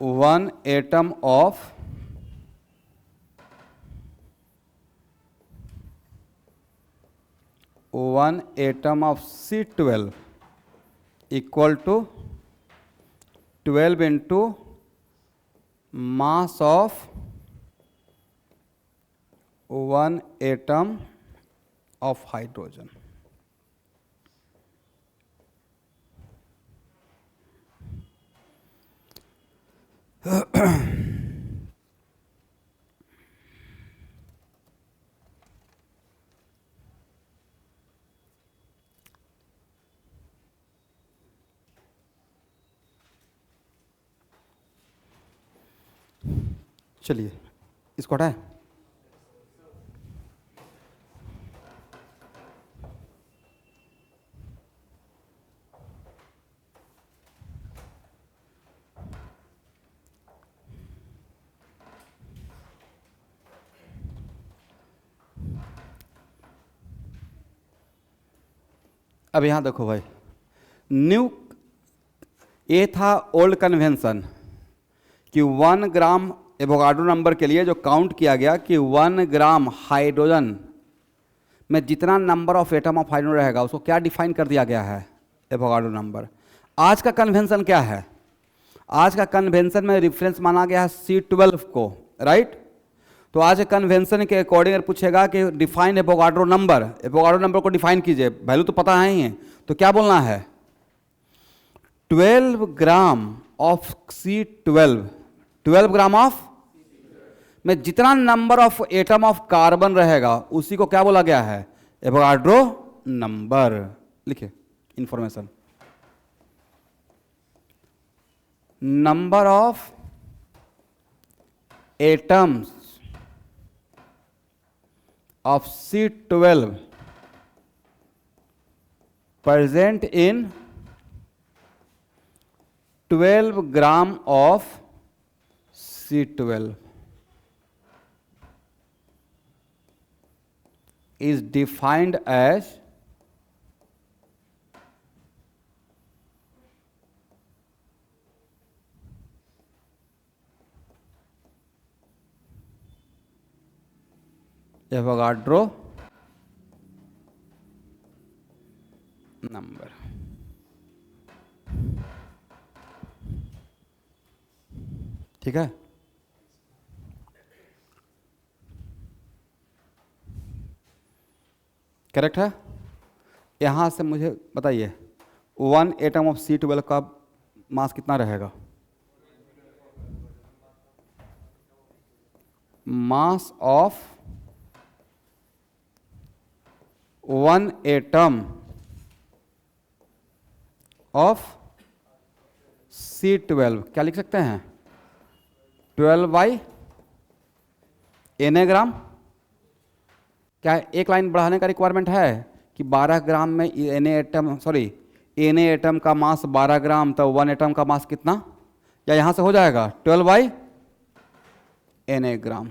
1 atom of C12 equal to 12 into mass of 1 atom of hydrogen. चलिए इसको हटाएं। अब यहां देखो भाई, न्यू, ये था ओल्ड कन्वेंशन कि 1 ग्राम एवोगाड्रो नंबर के लिए जो काउंट किया गया कि 1 ग्राम हाइड्रोजन में जितना number of atom of hydrogen रहेगा उसको क्या डिफाइन कर दिया गया है, एवोगाड्रो नंबर। आज का कन्वेंशन क्या है, आज का कन्वेंशन में रेफरेंस माना गया है C12 को, राइट। तो आज के कन्वेंशन के अकॉर्डिंग पूछेगा कि डिफाइन एवोगाड्रो नंबर को डिफाइन कीजिए, वैल्यू तो पता है ही है, तो क्या बोलना है 12 gram of C12, 12 gram of में जितना number of atom of carbon रहेगा उसी को क्या बोला गया है, एवोगाड्रो नंबर। लिखिए information, number of atoms of C12 present in 12 gram of C12 is defined as Avogadro number. ठीक है, करेक्ट है। यहां से मुझे बताइए 1 एटम ऑफ C12 का मास कितना रहेगा, मास ऑफ 1 एटम ऑफ C12 क्या लिख सकते हैं 12/Na ग्राम। क्या एक लाइन बढ़ाने का रिक्वायरमेंट है कि 12 ग्राम में Na एटम का मास 12 ग्राम, तो 1 एटम का मास कितना, या यहां से हो जाएगा 12/Na ग्राम।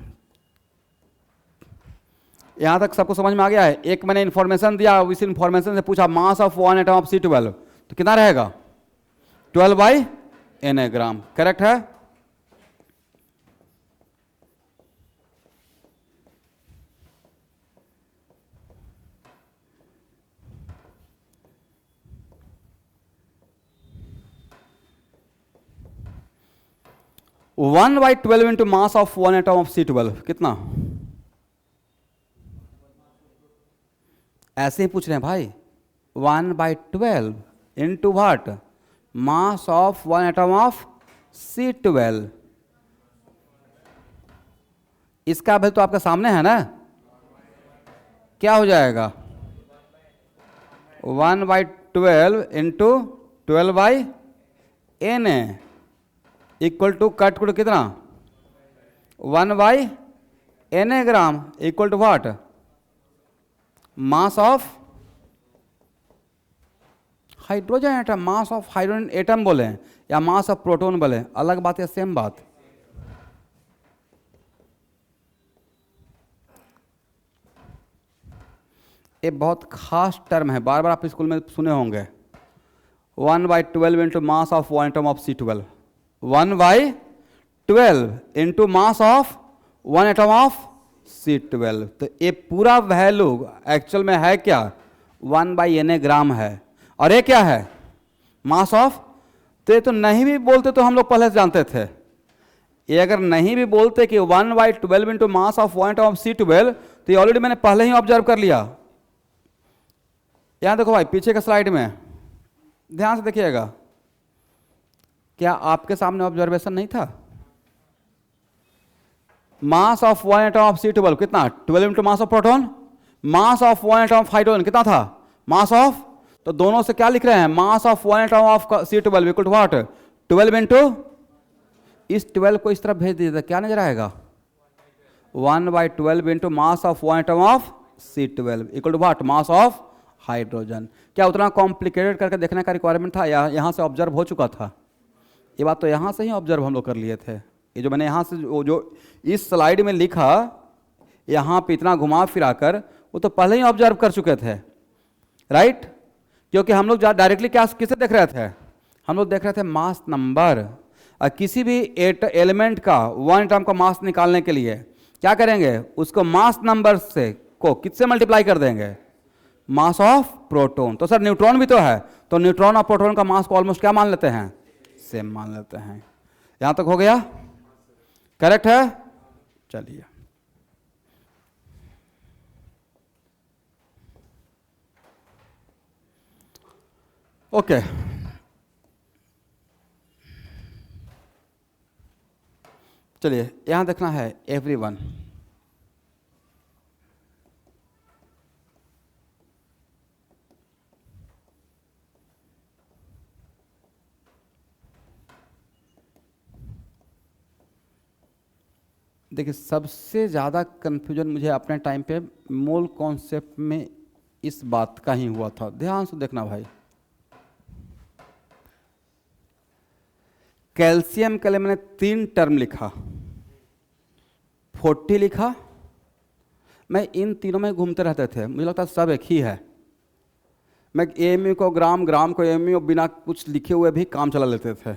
यहां तक सबको समझ में आ गया है। एक मैंने इंफॉर्मेशन दिया, इस इंफॉर्मेशन से पूछा मास ऑफ 1 एटम ऑफ C12 तो कितना रहेगा 12/Na ग्राम, करेक्ट है। One by 12 into mass of 1 atom of C12 कितना, ऐसे ही पूछ रहे हैं भाई। 1/12 into what, mass of 1 atom of C12। इसका वैल्यू तो आपके सामने है ना, क्या हो जाएगा 1/12 into 12/Na equal to cut to कितना 1/Na gram equal to what, mass of hydrogen atom. Mass of hydrogen atom बोले या मास ऑफ प्रोटॉन बोले, अलग बात है, सेम बात। ये बहुत खास टर्म है, बार बार आप स्कूल में सुने होंगे। 1/12 into mass of 1 atom of C12, 1/12 into mass of 1 atom of C12। तो ये पूरा वैल्यू एक्चुअल में है क्या 1/Na ग्राम है, और ये क्या है मास ऑफ। तो ये तो नहीं भी बोलते तो हम लोग पहले से जानते थे। ये अगर नहीं भी बोलते कि 1/12 into mass of 1 atom of C12 तो ये ऑलरेडी मैंने पहले ही ऑब्जर्व कर लिया। यहां देखो भाई पीछे के स्लाइड में ध्यान से देखिएगा, क्या आपके सामने ऑब्जर्वेशन नहीं था। मास ऑफ 1 एटम ऑफ C12 कितना 12 into mass of proton, mass of 1 atom of hydrogen कितना था मास ऑफ, तो दोनों से क्या लिख रहे हैं mass of 1 atom of C12 equal to what 12 into, इस 12 को इस तरफ भेज दीजिए क्या नजर आएगा 1/12 into mass of 1 atom of C12 equal to what mass of hydrogen. क्या उतना कॉम्प्लिकेटेड करके देखने का रिक्वायरमेंट था, या यहां से ऑब्जर्व हो चुका था। ये बात तो यहां से ही ऑब्जर्व हम लोग कर लिए थे। ये जो मैंने यहां से जो इस स्लाइड में लिखा यहां पे इतना घुमा फिरा कर, वो तो पहले ही ऑब्जर्व कर चुके थे, राइट। क्योंकि हम लोग डायरेक्टली क्या किसे देख रहे थे, हम लोग देख रहे थे मास नंबर। और किसी भी एलिमेंट का वन एटम का मास निकालने के लिए क्या करेंगे, उसको मास नंबर से को किससे मल्टीप्लाई कर देंगे, मास ऑफ प्रोटॉन। तो सर न्यूट्रॉन भी तो है, तो न्यूट्रॉन और प्रोटॉन का मास को ऑलमोस्ट क्या मान लेते हैं, सेम मान लेते हैं। यहां तक हो गया, करेक्ट है। चलिए ओके, चलिए यहां देखना है एवरीवन। देखिए सबसे ज़्यादा कन्फ्यूजन मुझे अपने टाइम पे मोल कॉन्सेप्ट में इस बात का ही हुआ था। ध्यान से देखना भाई, कैल्शियम के लिए मैंने 3 टर्म लिखा, 40 लिखा। मैं इन तीनों में घूमते रहते थे, मुझे लगता सब एक ही है। मैं एएमयू को ग्राम, ग्राम को एएमयू, बिना कुछ लिखे हुए भी काम चला लेते थे।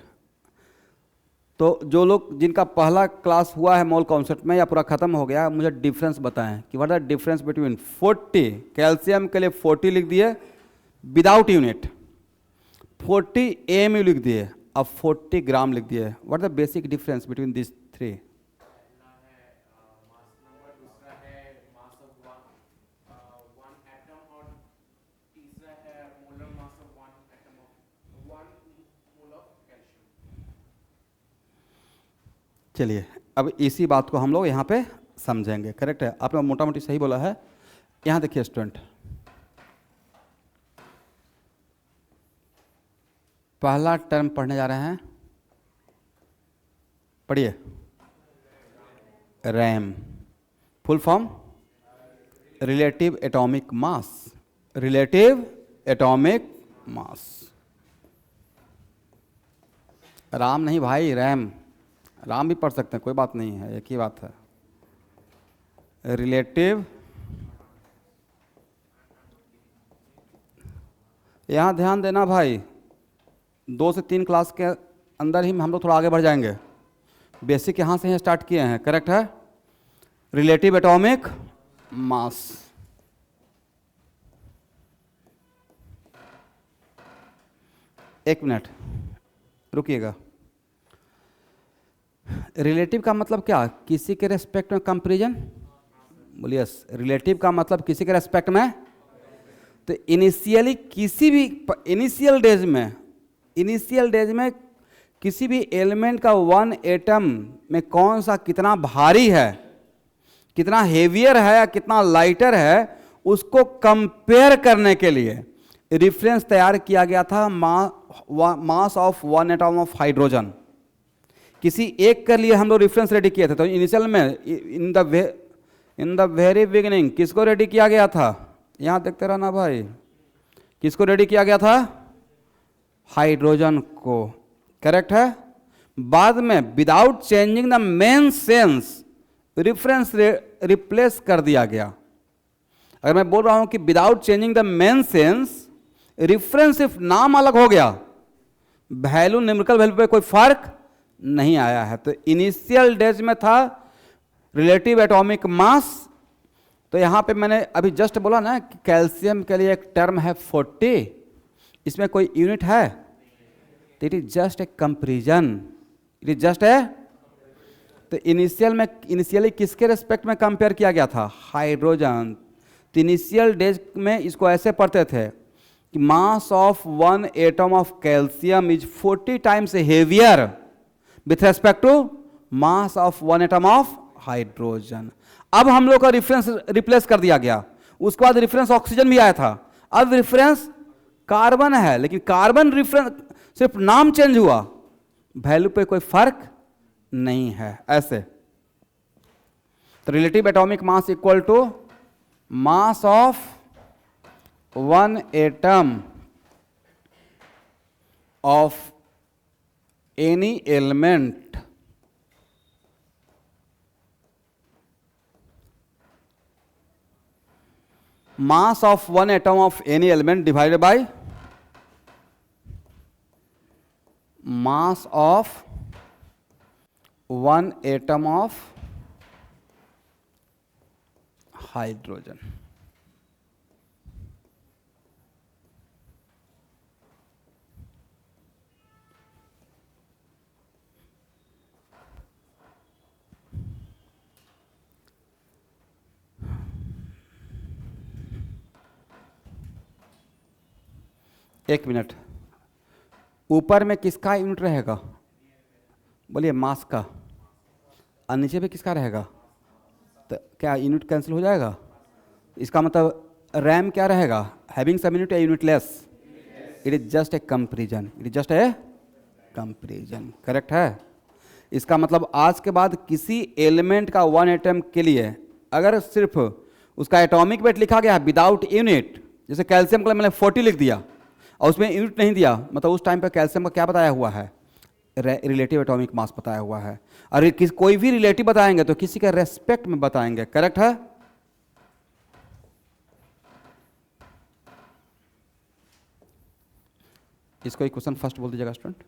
तो जो लोग जिनका पहला क्लास हुआ है मोल कॉन्सेप्ट में या पूरा खत्म हो गया, मुझे डिफरेंस बताएं कि what are difference between 40, calcium के लिए 40 लिख दिए विदाउट यूनिट, 40 एएमयू लिख दिए, अब 40 ग्राम लिख दिए। What the basic difference between this 3? चलिए अब इसी बात को हम लोग यहाँ पे समझेंगे। करेक्ट है, आपने मोटा मोटी सही बोला है। यहाँ देखिए स्टूडेंट, पहला टर्म पढ़ने जा रहे हैं, पढ़िए। RAM, full form relative atomic मास, रिलेटिव एटॉमिक मास। राम नहीं भाई, रैम। राम भी पढ़ सकते हैं, कोई बात नहीं है, एक ही बात है। रिलेटिव, यहाँ ध्यान देना भाई, 2 से 3 क्लास के अंदर ही हम लोग थोड़ा आगे बढ़ जाएंगे। बेसिक यहाँ से ही स्टार्ट किए हैं। करेक्ट है, रिलेटिव एटॉमिक मास। एक मिनट रुकिएगा। रिलेटिव का मतलब क्या, किसी के रेस्पेक्ट में कंपैरिजन। बोलिए, रिलेटिव का मतलब किसी के रेस्पेक्ट में। तो इनिशियली किसी भी इनिशियल डेज में किसी भी एलिमेंट का 1 एटम में कौन सा कितना भारी है, कितना हेवियर है या कितना लाइटर है, उसको कंपेयर करने के लिए रिफरेंस तैयार किया गया था, मास ऑफ 1 एटम ऑफ हाइड्रोजन। किसी एक के लिए हम लोग रेफरेंस रेडी किए थे। तो इनिशियल में इन द वेरी बिगिनिंग किसको रेडी किया गया था, यहां देखते रहना भाई, किसको रेडी किया गया था, हाइड्रोजन को। करेक्ट है। बाद में without changing the main sense reference replace कर दिया गया। अगर मैं बोल रहा हूं कि without changing the main sense, reference सिर्फ नाम अलग हो गया, वैल्यू न्यूमेरिकल वैल्यू पे कोई फर्क नहीं आया है। तो इनिशियल डेज में था रिलेटिव एटॉमिक मास। तो यहां पे मैंने अभी जस्ट बोला ना कि कैल्शियम के लिए एक टर्म है 40, इसमें कोई यूनिट है, तो it is just a comparison, it is just a. तो इनिशियली किसके रेस्पेक्ट में कंपेयर किया गया था, हाइड्रोजन। तो इनिशियल डेज में इसको ऐसे पढ़ते थे कि mass of 1 atom of calcium is 40 times heavier with respect to mass of 1 atom of hydrogen. अब हम लोग का रेफरेंस रिप्लेस कर दिया गया, उसके बाद रेफरेंस ऑक्सीजन भी आया था, अब रेफरेंस कार्बन है, लेकिन कार्बन रेफरेंस सिर्फ नाम चेंज हुआ, वैल्यू पे कोई फर्क नहीं है। ऐसे तो relative atomic mass equal to mass of 1 atom of any element mass of 1 atom of any element divided by mass of 1 atom of hydrogen. एक मिनट, ऊपर में किसका यूनिट रहेगा? बोलिए मास का। और नीचे पे किसका रहेगा? तो क्या यूनिट कैंसिल हो जाएगा? इसका मतलब रैम क्या रहेगा? हैविंग सम यूनिट या unitless? It is just a comparison, it is just a comparison. Correct है। इसका मतलब आज के बाद किसी एलिमेंट का 1 एटम के लिए अगर सिर्फ उसका एटॉमिक वेट लिखा गया विदाउट यूनिट, जैसे कैल्शियम का मैंने 40 लिख दिया और उसमें यूनिट नहीं दिया, मतलब उस टाइम पे कैल्शियम का क्या बताया हुआ है? रिलेटिव एटॉमिक मास बताया हुआ है। और कोई भी रिलेटिव बताएंगे तो किसी के रेस्पेक्ट में बताएंगे। करेक्ट है। इसको एक क्वेश्चन फर्स्ट बोल दीजिएगा स्टूडेंट।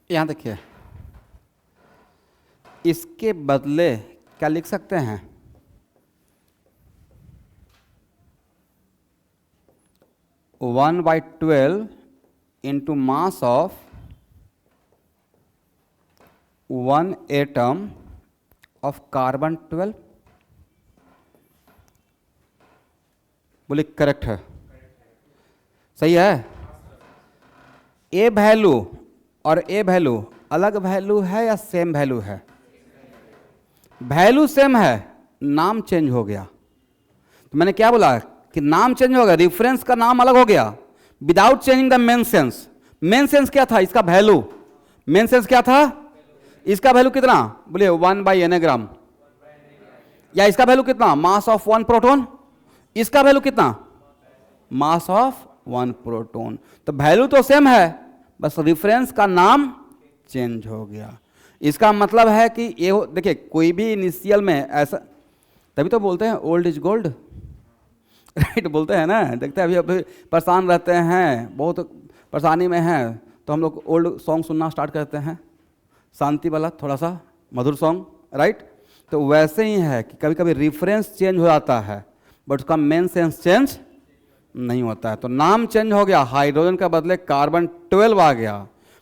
यहां देखिए, इसके बदले क्या लिख सकते हैं? 1/12 into mass of 1 atom of carbon 12। बोले करेक्ट है, सही है। ए वैल्यू और ए वैल्यू अलग वैल्यू है या सेम वैल्यू है? वैल्यू सेम है, नाम चेंज हो गया। तो मैंने क्या बोला कि नाम चेंज हो गया, रिफरेंस का नाम अलग हो गया without changing the main sense. Main sense क्या था? इसका वैल्यू। मेन सेंस क्या था? इसका वैल्यू कितना? बोलिए 1/N। या इसका वैल्यू कितना? मास ऑफ 1 प्रोटॉन। इसका वैल्यू कितना? मास ऑफ 1 प्रोटॉन। तो वैल्यू तो सेम है, बस रेफरेंस का नाम चेंज हो गया। इसका मतलब है कि ये देखिए, कोई भी इनिशियल में ऐसा, तभी तो बोलते हैं ओल्ड इज गोल्ड, राइट? बोलते हैं ना। देखते हैं अभी परेशान रहते हैं, बहुत परेशानी में हैं, तो हम लोग ओल्ड सॉन्ग सुनना स्टार्ट करते हैं, शांति वाला थोड़ा सा मधुर सॉन्ग, राइट? तो वैसे ही है कि कभी कभी रेफरेंस चेंज हो जाता है बट उसका मेन सेंस चेंज नहीं होता है। तो नाम चेंज हो गया, हाइड्रोजन के बदले कार्बन 12 आ गया,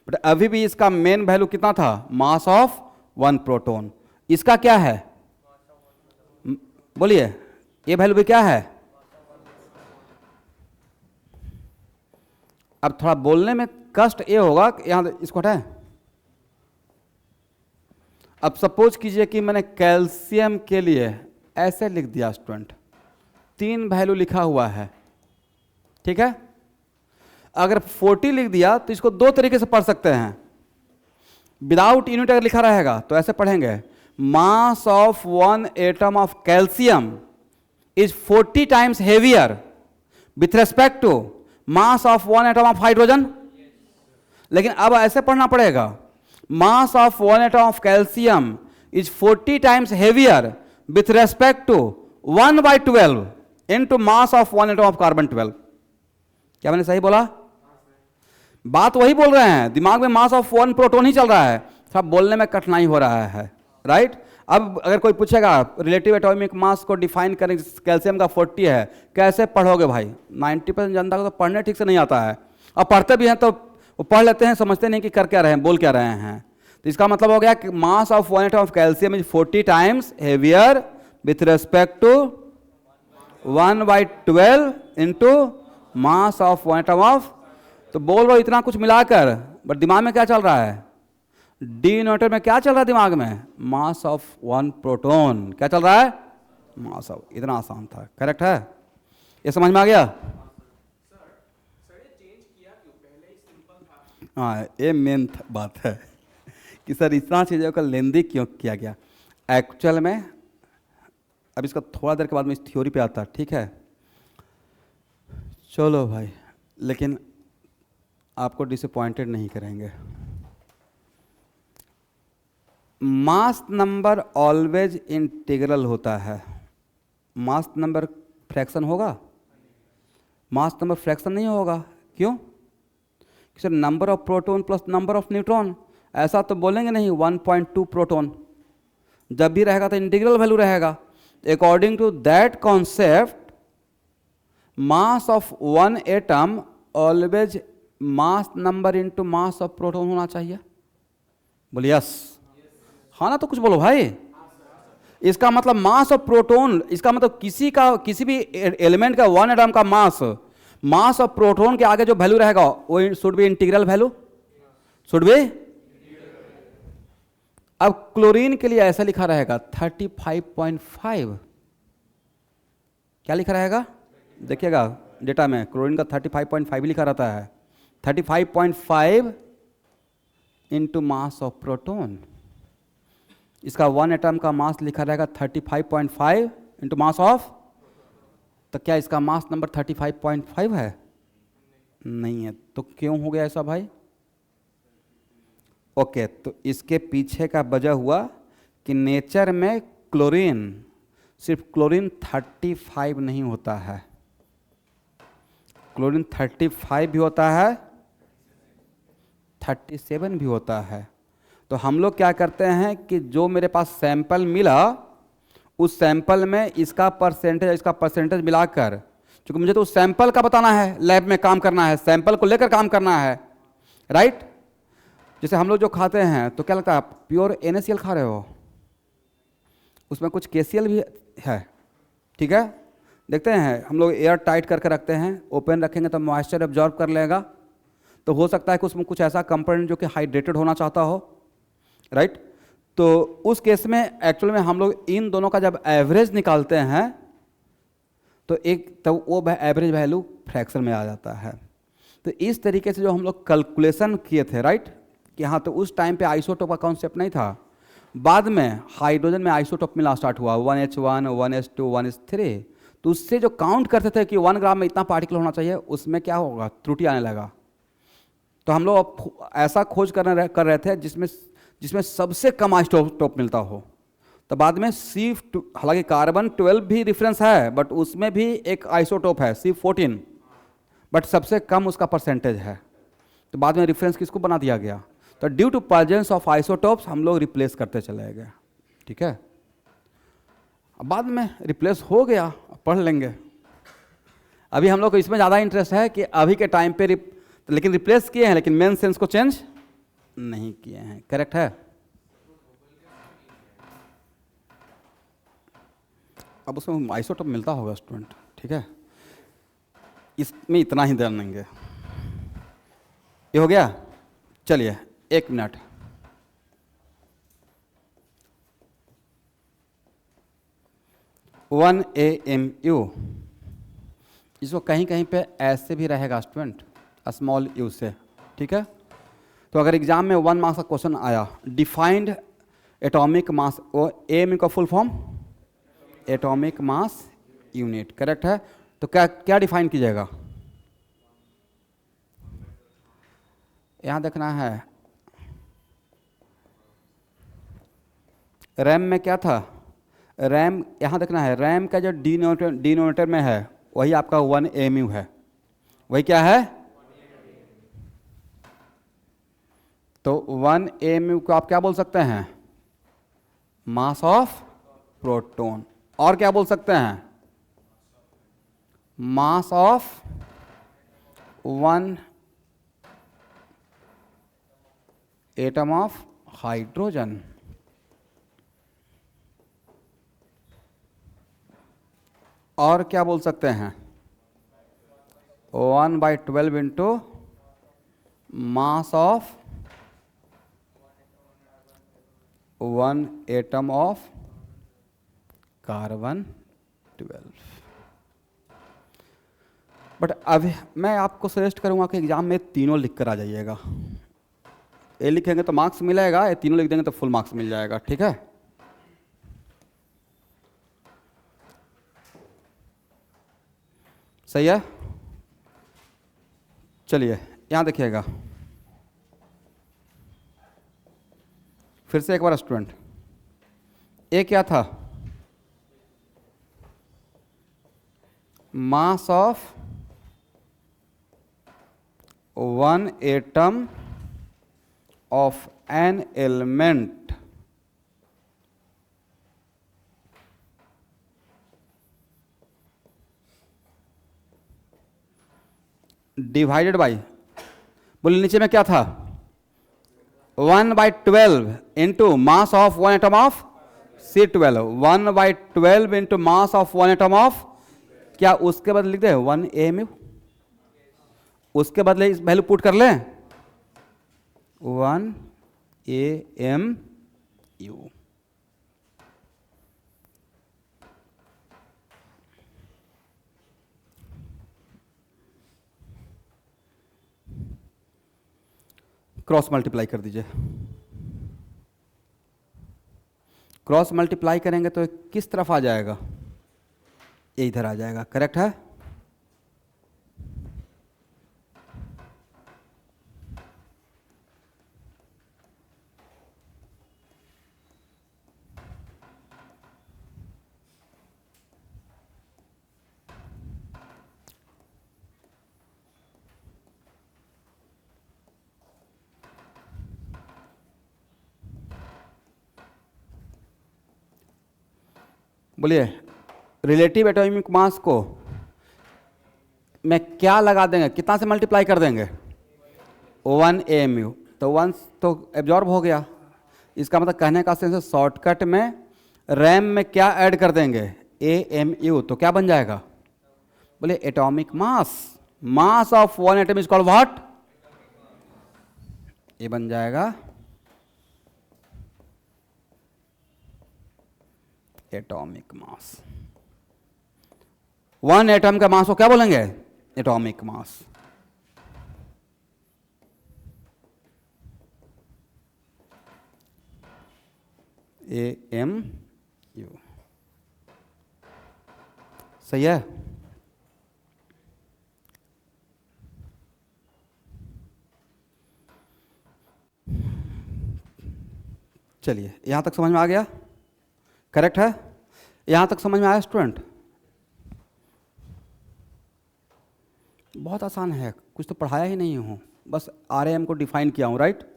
बट अभी भी इसका मेन वैल्यू कितना था? मास ऑफ 1 प्रोटॉन। इसका क्या है? बोलिए, ये वैल्यू भी क्या है? अब थोड़ा बोलने में कष्ट ये होगा कि यहां इसको हटाएं। अब सपोज कीजिए कि मैंने कैल्शियम के लिए ऐसे लिख दिया स्टूडेंट, 3 वैल्यू लिखा हुआ है, ठीक है? अगर 40 लिख दिया तो इसको 2 तरीके से पढ़ सकते हैं। विदाउट यूनिट अगर लिखा रहेगा तो ऐसे पढ़ेंगे, mass of 1 atom of calcium is 40 times heavier with respect to mass of 1 atom of hydrogen. लेकिन अब ऐसे पढ़ना पड़ेगा, mass of 1 atom of calcium is 40 times heavier with respect to 1/12 into mass of 1 atom of carbon 12। क्या मैंने सही बोला? बात वही बोल रहे हैं, दिमाग में मास ऑफ 1 प्रोटॉन ही चल रहा है, सब बोलने में कठिनाई हो रहा है, राइट? अब अगर कोई पूछेगा रिलेटिव एटॉमिक मास को डिफाइन करें, कैल्शियम का 40 है, कैसे पढ़ोगे भाई? 90% जनता को तो पढ़ने ठीक से नहीं आता है, और पढ़ते भी हैं तो वो पढ़ लेते हैं, समझते नहीं कि कर क्या रहे हैं, बोल क्या रहे हैं। तो इसका मतलब हो गया कि mass of 1 atom of calcium is 40 times heavier with respect to 1/12 into mass of 1 atom of. तो बोल रहा हूं इतना कुछ मिलाकर, बट दिमाग में क्या चल रहा है? डिनोमिनेटर में क्या चल रहा है दिमाग में? मास ऑफ 1 प्रोटॉन। क्या चल रहा है? Mass of. इतना आसान था, करेक्ट है? ये समझ में आ गया? हाँ, ये मेन बात है कि सर इतना चीज़ों का लेंदी क्यों किया गया। एक्चुअल में अब इसका थोड़ा देर के बाद में इस थ्योरी पे आता, ठीक है। चलो भाई, लेकिन आपको डिसअपॉइंटेड नहीं करेंगे। मास नंबर ऑलवेज इंटीग्रल होता है। मास नंबर फ्रैक्शन होगा? मास नंबर फ्रैक्शन नहीं होगा। क्यों? Sir number of proton plus number of neutron, ऐसा तो बोलेंगे नहीं 1.2 प्रोटॉन। जब भी रहेगा तो इंटीग्रल वैल्यू रहेगा। According to that concept, mass of one atom always mass number into mass of proton होना चाहिए। बोलिए यस। हाँ ना, तो कुछ बोलो भाई। इसका मतलब मास ऑफ प्रोटॉन, इसका मतलब किसी भी एलिमेंट का वन एटम का मास ऑफ प्रोटॉन के आगे जो वैल्यू रहेगा वो should be integral value, should be. अब क्लोरीन के लिए ऐसा लिखा रहेगा 35.5। क्या लिखा रहेगा? देखिएगा डेटा में क्लोरीन का 35.5 लिखा रहता है। 35.5 इंटू मास ऑफ प्रोटॉन। इसका वन एटम का मास लिखा रहेगा 35.5 इंटू मास ऑफ, तो क्या इसका मास नंबर 35.5 है? नहीं है। तो क्यों हो गया ऐसा भाई? ओके, तो इसके पीछे का वजह हुआ कि नेचर में क्लोरीन, सिर्फ क्लोरीन 35 नहीं होता है, क्लोरीन 35 भी होता है, 37 भी होता है। तो हम लोग क्या करते हैं कि जो मेरे पास सैंपल मिला, उस सैंपल में इसका परसेंटेज मिलाकर, क्योंकि मुझे तो उस सैंपल का बताना है, लैब में काम करना है, सैंपल को लेकर काम करना है, राइट। जैसे हम लोग जो खाते हैं तो क्या लगता है आप प्योर NaCl खा रहे हो, उसमें कुछ KCl भी है, ठीक है। देखते हैं हम लोग एयर टाइट करके रखते हैं, ओपन रखेंगे तो मॉइस्चर एब्जॉर्ब कर लेगा, तो हो सकता है कि उसमें कुछ ऐसा कंपोनेंट जो कि हाइड्रेटेड होना चाहता हो, राइट। तो उस केस में एक्चुअल में हम लोग इन दोनों का जब एवरेज निकालते हैं तो वो एवरेज वैल्यू फ्रैक्शन में आ जाता है। तो इस तरीके से जो हम लोग कैलकुलेशन किए थे, राइट, कि हाँ, तो उस टाइम पे आइसोटोप का कॉन्सेप्ट नहीं था। बाद में हाइड्रोजन में आइसोटोप मिलना स्टार्ट हुआ, 1H1, 1S2, 1S3। तो उससे जो काउंट करते थे कि 1 ग्राम में इतना पार्टिकल होना चाहिए, उसमें क्या होगा, त्रुटि आने लगा। तो हम लोग ऐसा खोज कर रहे थे जिसमें सबसे कम आइसोटोप मिलता हो। तो बाद में हालांकि कार्बन 12 भी रेफरेंस है, बट उसमें भी एक आइसोटोप है C14, बट सबसे कम उसका परसेंटेज है। तो बाद में रेफरेंस किसको बना दिया गया? तो due to presence of isotopes हम लोग रिप्लेस करते चले गए, ठीक है। अब बाद में रिप्लेस हो गया, पढ़ लेंगे। अभी हम लोग को इसमें ज़्यादा इंटरेस्ट है कि अभी के टाइम पे लेकिन रिप्लेस किए हैं, लेकिन मेन सेंस को चेंज नहीं किए हैं, करेक्ट है। अब उसमें आइसोटोप मिलता होगा स्टूडेंट, ठीक है। इसमें इतना ही ध्यान देंगे। ये हो गया। चलिए 1 मिनट। AMU, इसको कहीं कहीं पे ऐसे भी रहेगा स्टूडेंट, स्मॉल u से, ठीक है। तो अगर एग्जाम में 1 मार्क्स का क्वेश्चन आया, डिफाइंड एटॉमिक मास, वो AMU का full form atomic mass unit, correct है। तो क्या डिफाइन कीजिएगा? यहाँ देखना है, रैम में क्या था, रैम यहाँ देखना है, रैम का जो डिनोमिनेटर में है वही आपका 1 AMU है, वही क्या है। तो 1 AMU को आप क्या बोल सकते हैं? Mass of proton. और क्या बोल सकते हैं? Mass of 1 atom of hydrogen. और क्या बोल सकते हैं? 1/12 into mass of 1 atom of carbon 12। But अब मैं आपको सजेस्ट करूंगा कि एग्जाम में तीनों लिख कर आ जाइएगा। ए लिखेंगे तो मार्क्स मिलेगा, ये तीनों लिख देंगे तो फुल मार्क्स मिल जाएगा। ठीक है, सही है। चलिए यहां देखिएगा फिर से एक बार स्टूडेंट, ए क्या था? मास of one atom of an element divided by, बोले नीचे में क्या था? 1/12 into mass of one atom of C12, 1/12 into mass of one atom of, क्या उसके बदले लिख दे 1 AMU? उसके बदले इस वैल्यू पुट कर लें 1 AMU। क्रॉस मल्टीप्लाई कर दीजिए। क्रॉस मल्टीप्लाई करेंगे तो किस तरफ आ जाएगा? ये इधर आ जाएगा, करेक्ट है। बोलिए रिलेटिव एटॉमिक मास को मैं क्या लगा देंगे, कितना से मल्टीप्लाई कर देंगे? 1 AMU। तो 1 तो एब्जॉर्ब हो गया, इसका मतलब कहने का सेंस है शॉर्टकट में रैम में क्या ऐड कर देंगे? AMU। तो क्या बन जाएगा? बोले atomic mass, mass of one atom is called what? ये बन जाएगा एटॉमिक मास। वन एटम का मास को क्या बोलेंगे? Atomic mass. AMU, सही है। चलिए यहां तक समझ में आ गया, करेक्ट है। यहां तक समझ में आया स्टूडेंट? बहुत आसान है, कुछ तो पढ़ाया ही नहीं हूं, बस RAM को डिफाइन किया हूं, राइट।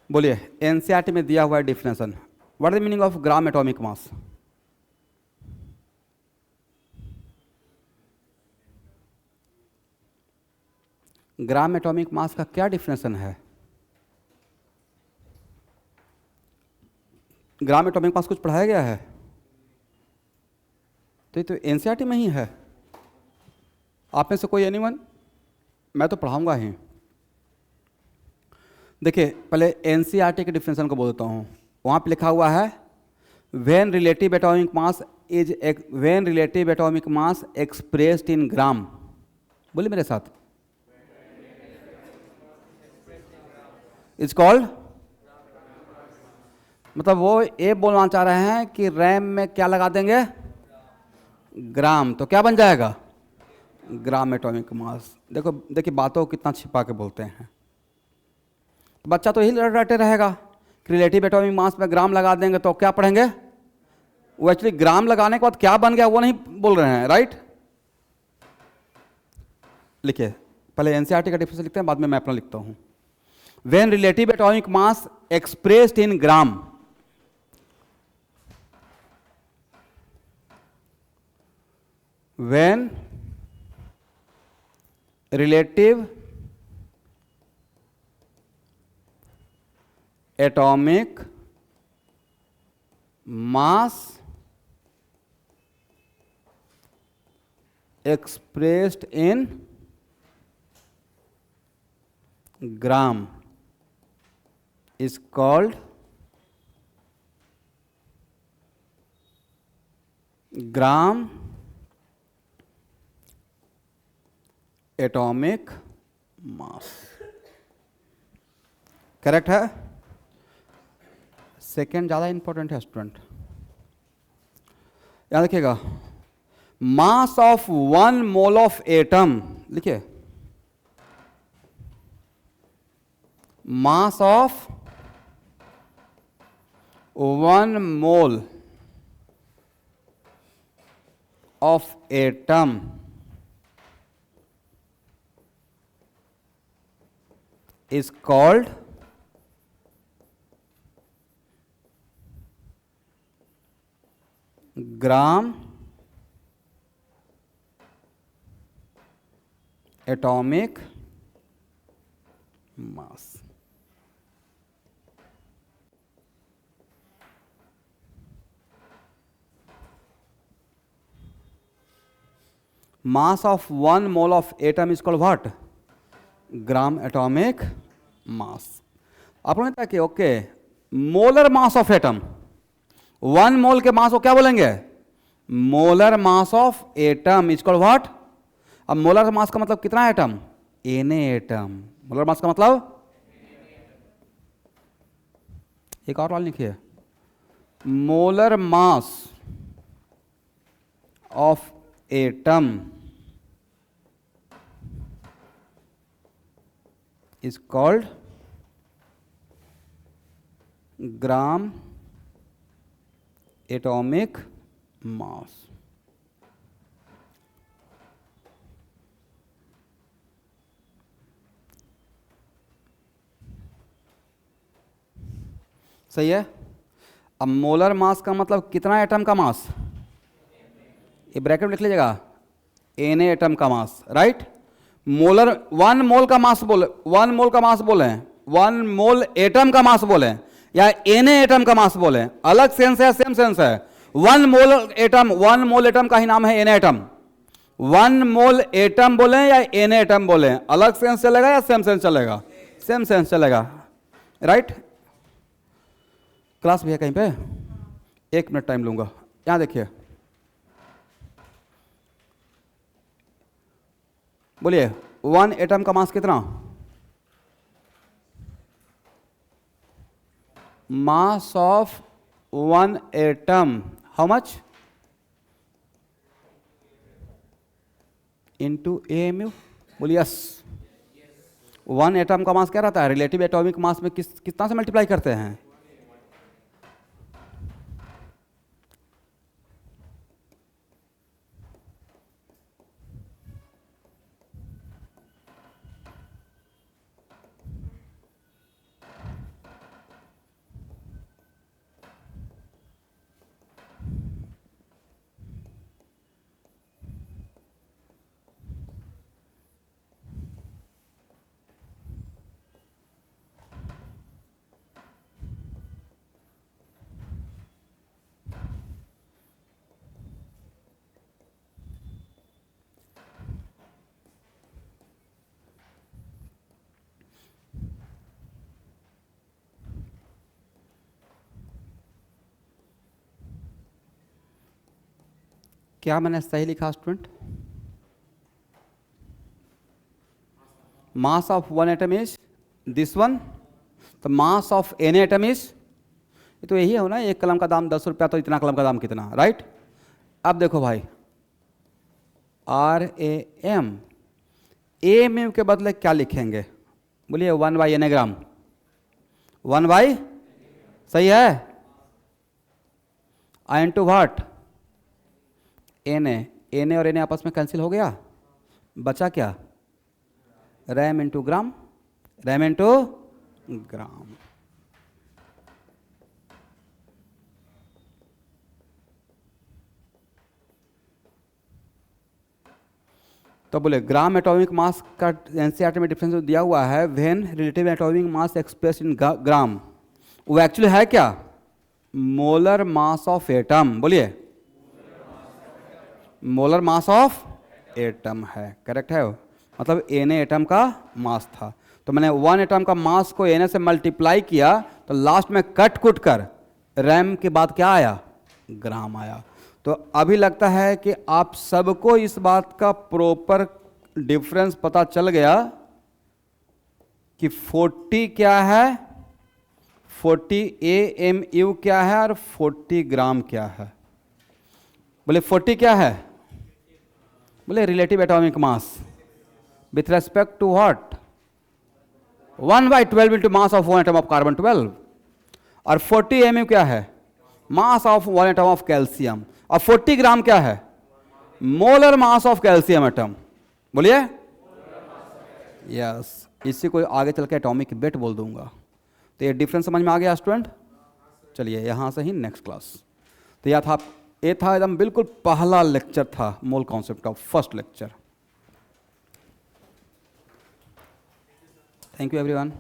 बोलिए एनसीईआरटी में दिया हुआ है definition, what is the meaning of gram atomic mass? Gram atomic mass का क्या डिफिनेशन है? ग्राम एटॉमिक मास कुछ पढ़ाया गया है? तो ये तो एनसीईआरटी में ही है। आप में से कोई एनीवन? मैं तो पढ़ाऊंगा ही। देखिए पहले एनसीईआरटी के डिफिनेशन को बोल देता हूँ। वहाँ पे लिखा हुआ है when relative atomic mass expressed in gram. बोलिए मेरे साथ, इज कॉल्ड, मतलब वो ये बोलना चाह रहे हैं कि रैम में क्या लगा देंगे? ग्राम। तो क्या बन जाएगा? Gram atomic mass. देखो देखिए बातों को कितना छिपा के बोलते हैं। बच्चा तो यही रटे रहेगा कि रिलेटिव एटॉमिक मास में ग्राम लगा देंगे तो क्या पढ़ेंगे? वो एक्चुअली ग्राम लगाने के बाद क्या बन गया वो नहीं बोल रहे हैं, राइट। लिखिए पहले एनसीईआरटी का डिफिनेशन लिखते हैं, बाद में मैं अपना लिखता हूं। When relative atomic mass expressed in gram, when relative atomic mass expressed in gram is called gram atomic mass. Correct है? सेकेंड ज़्यादा इंपॉर्टेंट है स्टूडेंट, याद रखिएगा। Mass of 1 mole of atom, लिखिए, mass of 1 mole of atom is called gram atomic mass। mass of 1 mole of atom is called what? Gram atomic mass. आप लोगों ने कि okay, molar mass of atom, 1 मोल के मास को क्या बोलेंगे? Molar mass of atom is called what? अब molar mass का मतलब कितना atom? Na atom. Molar mass का मतलब, एक और वाला लिखिए, molar mass of atom is called gram atomic mass। सही है? अब मोलर मास का मतलब कितना एटम का मास? ये ब्रैकेट में लिख लीजिएगा, Na एटम का मास, राइट? मोलर 1 मोल का मास बोले, 1 मोल का मास बोले, 1 मोल एटम का मास बोले, या Na एटम का मास बोले, अलग सेंस है, सेम सेंस है। 1 मोल एटम, 1 मोल एटम का ही नाम है Na एटम। 1 मोल एटम बोले या Na एटम बोले, अलग सेंस चलेगा या सेम सेंस चलेगा? सेम सेंस चलेगा, राइट? क्लास भी है कहीं पे? 1 मिनट टाइम लूंगा। यहां देखिए, बोलिए, 1 एटम का मास कितना? मास of 1 atom how much? Into AMU। बोलिए यस। 1 एटम का मास क्या रहता है? रिलेटिव एटॉमिक मास में कितना से मल्टीप्लाई करते हैं? क्या मैंने सही लिखा student? Mass of 1 atom is this one, तो mass of Na atom is, तो यही है ना, 1 कलम का दाम 10 रुपया, तो इतना कलम का दाम कितना, राइट? अब देखो भाई, RAM, AMU के बदले क्या लिखेंगे? बोलिए 1/Na ग्राम। 1/, सही है? आई टू व्हाट? Na और Na आपस में कैंसिल हो गया, बचा क्या? RAM into gram, RAM into gram. तो बोले ग्राम एटॉमिक मास का एनसीईआरटी में डिफरेंस दिया हुआ है, when relative atomic mass express in gram, वो एक्चुअली है क्या? Molar mass of atom. बोलिए, मोलर मास ऑफ एटम है। करेक्ट है, मतलब Na एटम का मास था। तो मैंने 1 एटम का मास को Na से मल्टीप्लाई किया तो लास्ट में कट कुट कर रैम के बाद क्या आया, ग्राम आया। तो अभी लगता है कि आप सबको इस बात का प्रॉपर डिफरेंस पता चल गया कि 40 क्या है, 40 AMU क्या है और 40 ग्राम क्या है। बोले 40 क्या है, बोले relative atomic mass with respect to what, 1/12 into mass of 1 atom of carbon 12। और 40 MU क्या है, mass of 1 atom of calcium. और 40 ग्राम क्या है, molar mass of calcium atom. बोलिए यस, इसी को आगे चल के एटॉमिक वेट बोल दूंगा। तो ये डिफरेंस समझ में आ गया स्टूडेंट। चलिए यहाँ से ही नेक्स्ट क्लास। तो यह था एकदम बिल्कुल पहला लेक्चर था मोल कॉन्सेप्ट का, first lecture. Thank you everyone.